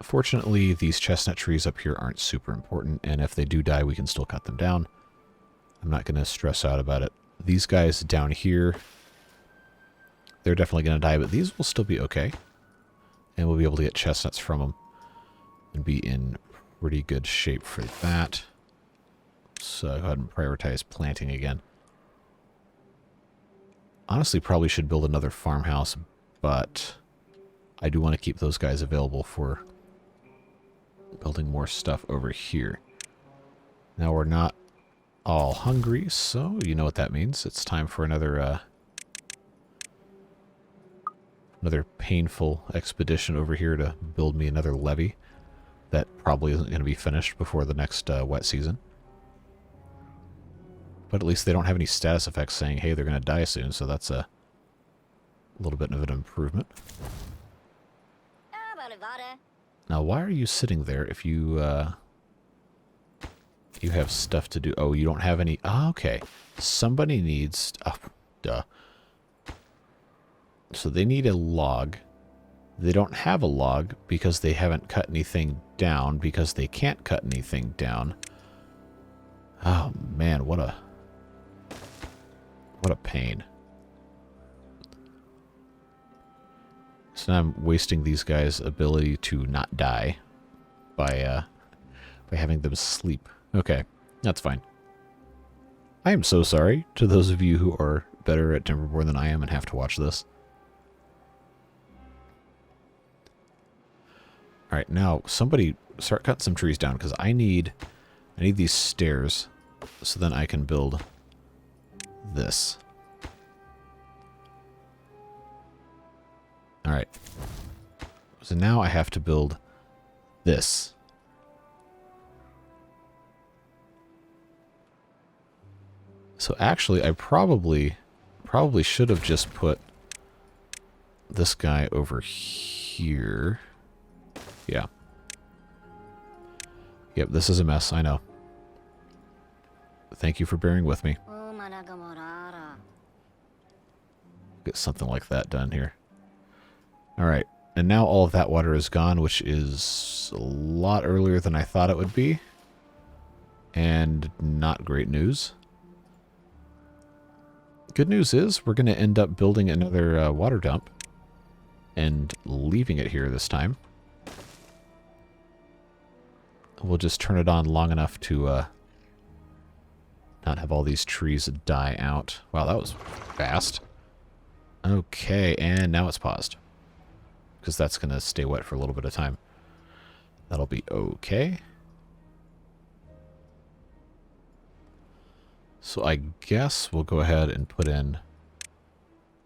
Fortunately, these chestnut trees up here aren't super important, and if they do die, we can still cut them down. I'm not going to stress out about it. These guys down here, they're definitely going to die, but these will still be okay. And we'll be able to get chestnuts from them and be in pretty good shape for that. So go ahead and prioritize planting again. Honestly, probably should build another farmhouse, but I do want to keep those guys available for building more stuff over here. Now we're not all hungry, so you know what that means. It's time for another painful expedition over here to build me another levee that probably isn't going to be finished before the next wet season. But at least they don't have any status effects saying, hey, they're going to die soon, so that's a little bit of an improvement. Now, why are you sitting there if you have stuff to do? Oh, you don't have any... Oh, okay. Somebody needs... Oh, duh. So they need a log. They don't have a log because they haven't cut anything down, because they can't cut anything down. Oh, man, what a pain. So now I'm wasting these guys' ability to not die. by having them sleep. Okay, that's fine. I am so sorry to those of you who are better at Timberborn than I am and have to watch this. Alright, now somebody start cutting some trees down because I need these stairs so then I can build this. Alright. So now I have to build this. So actually, I probably should have just put this guy over here. Yeah. Yep, this is a mess, I know. Thank you for bearing with me. Get something like that done here. Alright, and now all of that water is gone, which is a lot earlier than I thought it would be. And not great news. Good news is we're going to end up building another water dump and leaving it here this time. We'll just turn it on long enough to not have all these trees die out. Wow, that was fast. Okay, and now it's paused. Because that's going to stay wet for a little bit of time. That'll be okay. So I guess we'll go ahead and put in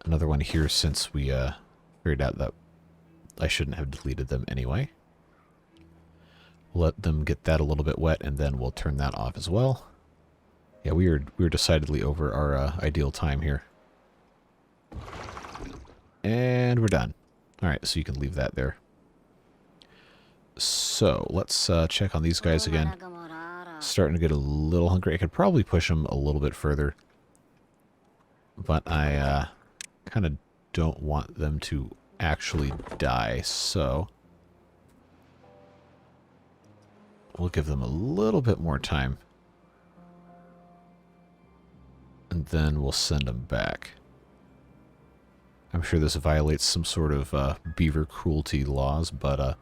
another one here since we figured out that I shouldn't have deleted them anyway. We'll let them get that a little bit wet and then we'll turn that off as well. Yeah, we are decidedly over our ideal time here. And we're done. Alright, so you can leave that there. So, let's check on these guys again. Starting to get a little hungry. I could probably push them a little bit further. But I kind of don't want them to actually die, so we'll give them a little bit more time. And then we'll send them back. I'm sure this violates some sort of beaver cruelty laws, but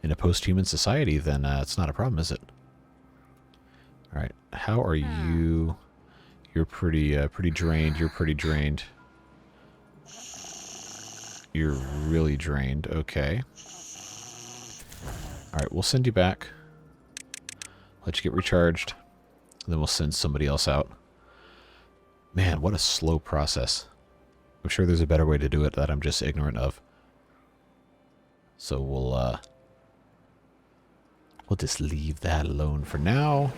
in a post-human society, then it's not a problem, is it? Alright, how are you? You're pretty drained. You're pretty drained. You're really drained. Okay. Alright, we'll send you back. Let you get recharged. And then we'll send somebody else out. Man, what a slow process. I'm sure there's a better way to do it that I'm just ignorant of. So we'll just leave that alone for now.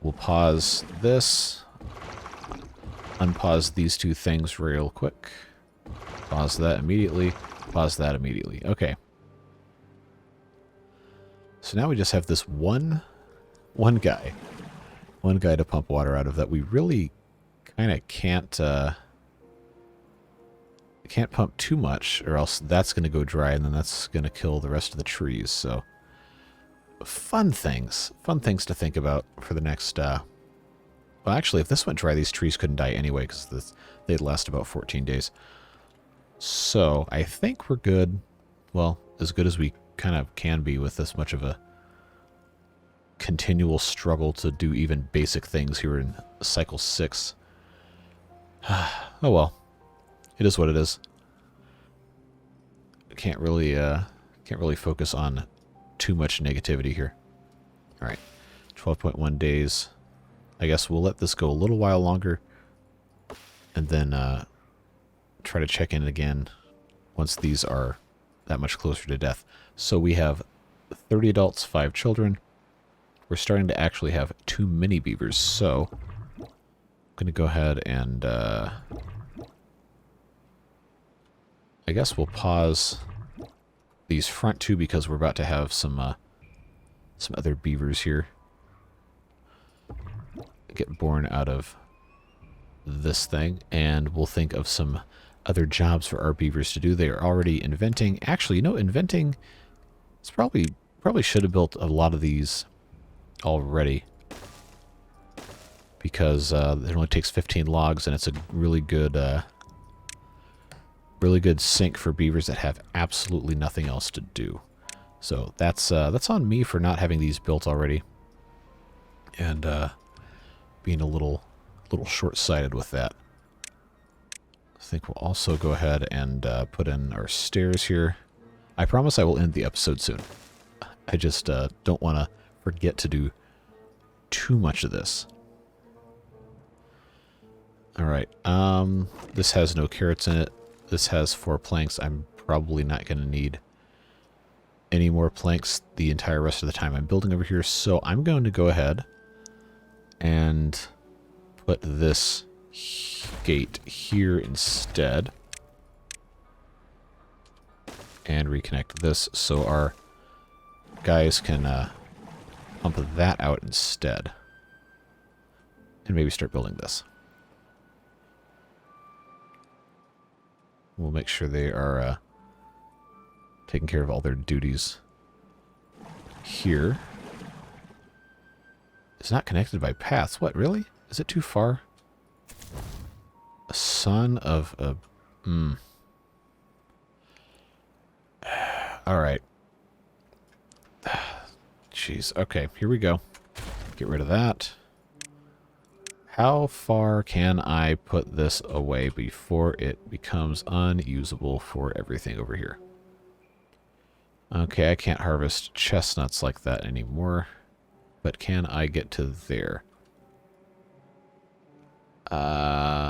We'll pause this. Unpause these two things real quick. Pause that immediately. Pause that immediately. Okay. So now we just have this one guy. One guy to pump water out of that we really kind of can't pump too much, or else that's going to go dry, and then that's going to kill the rest of the trees. So, fun things to think about for the next. Well, actually, if this went dry, these trees couldn't die anyway because they'd last about 14 days. So I think we're good. Well, as good as we kind of can be with this much of a continual struggle to do even basic things here in cycle 6. Oh well. It is what it is. Can't really focus on too much negativity here. All right, 12.1 days. I guess we'll let this go a little while longer, and then try to check in again once these are that much closer to death. So we have 30 adults, 5 children. We're starting to actually have 2 mini beavers. So I'm going to go ahead and I guess we'll pause these front 2 because we're about to have some other beavers here get born out of this thing, and we'll think of some other jobs for our beavers to do. They are already inventing. Actually, you know, inventing. It's probably should have built a lot of these already, because it only takes 15 logs, and it's a really good sink for beavers that have absolutely nothing else to do. So that's on me for not having these built already, and being a little short-sighted with that. I think we'll also go ahead and put in our stairs here. I promise I will end the episode soon. I just don't want to forget to do too much of this. Alright, this has no carrots in it. This has 4 planks. I'm probably not going to need any more planks the entire rest of the time I'm building over here, so I'm going to go ahead and put this gate here instead and reconnect this so our guys can pump that out instead, and maybe start building this. We'll make sure they are taking care of all their duties here. It's not connected by paths. What, really? Is it too far? A son of a... Alright. Jeez. Okay, here we go. Get rid of that. How far can I put this away before it becomes unusable for everything over here? Okay, I can't harvest chestnuts like that anymore. But can I get to there?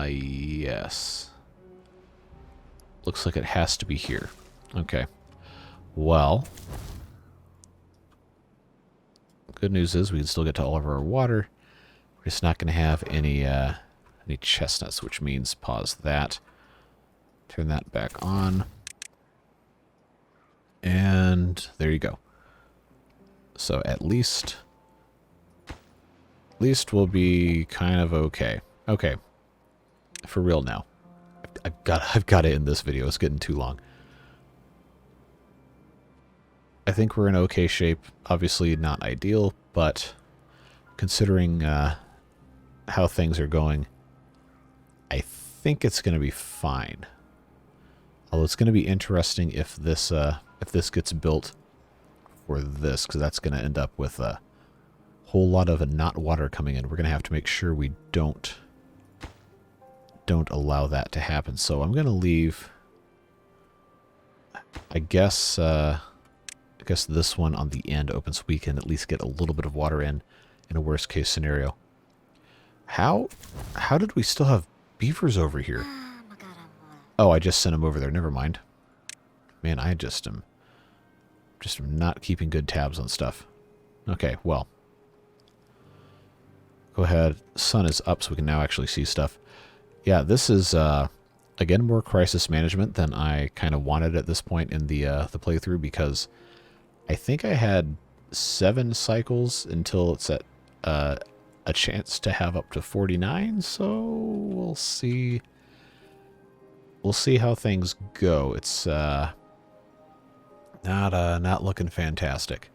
Yes. Looks like it has to be here. Okay. Well, good news is we can still get to all of our water. We're just not going to have any chestnuts, which means pause that. Turn that back on. And there you go. So at least we'll be kind of okay. Okay. For real now. I've got to end this video. It's getting too long. I think we're in okay shape. Obviously not ideal, but considering how things are going, I think it's going to be fine. Although it's going to be interesting if this gets built for this, because that's going to end up with a whole lot of not water coming in. We're going to have to make sure we don't allow that to happen. So I'm going to leave, I guess this one on the end open so we can at least get a little bit of water in a worst case scenario. How did we still have beavers over here? Oh, I just sent them over there. Never mind. Man, I just am not keeping good tabs on stuff. Okay, well. Go ahead. Sun is up so we can now actually see stuff. Yeah, this is, again, more crisis management than I kind of wanted at this point in the playthrough, because I think I had 7 cycles until it's at a chance to have up to 49, so we'll see. We'll see how things go. It's not looking fantastic.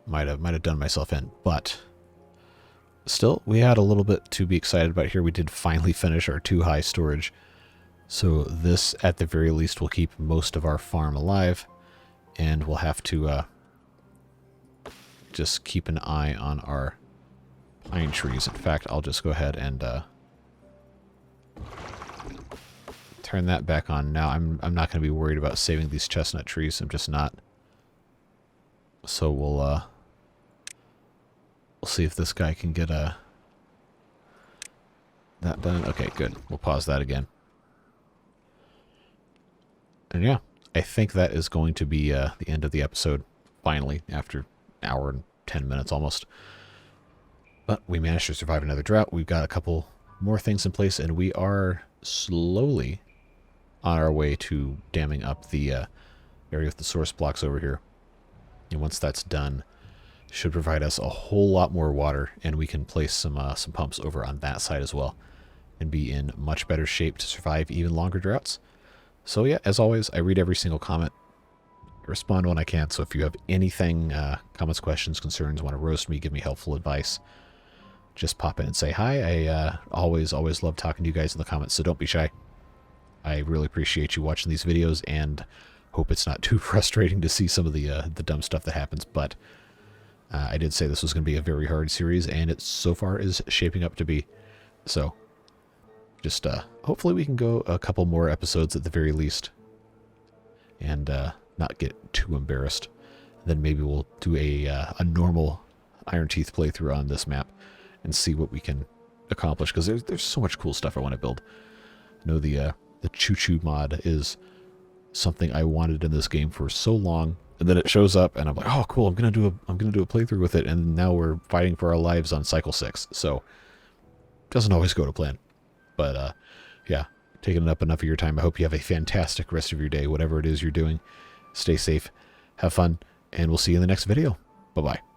Might have done myself in, but still, we had a little bit to be excited about here. We did finally finish our 2 high storage, so this at the very least will keep most of our farm alive, and we'll have to just keep an eye on our pine trees. In fact, I'll just go ahead and turn that back on now. I'm not going to be worried about saving these chestnut trees. I'm just not. So we'll see if this guy can get that done. Okay, good. We'll pause that again. And yeah, I think that is going to be the end of the episode, finally, after an hour and 10 minutes almost. But we managed to survive another drought. We've got a couple more things in place, and we are slowly on our way to damming up the area with the source blocks over here. And once that's done, should provide us a whole lot more water, and we can place some pumps over on that side as well, and be in much better shape to survive even longer droughts. So yeah, as always, I read every single comment, respond when I can. So if you have anything, comments, questions, concerns, want to roast me, give me helpful advice, just pop in and say hi. I always love talking to you guys in the comments, so don't be shy. I really appreciate you watching these videos, and Hope it's not too frustrating to see some of the dumb stuff that happens, but I did say this was going to be a very hard series, and it so far is shaping up to be. So, just hopefully we can go a couple more episodes at the very least, and not get too embarrassed. Then maybe we'll do a normal Iron Teeth playthrough on this map and see what we can accomplish, because there's so much cool stuff I want to build. I know the Choo Choo mod is something I wanted in this game for so long, and then it shows up and I'm like, oh cool, I'm gonna do a playthrough with it, and now we're fighting for our lives on cycle 6. So doesn't always go to plan, but yeah, taking up enough of your time. I hope you have a fantastic rest of your day, whatever it is you're doing. Stay safe, have fun, and we'll see you in the next video. Bye bye.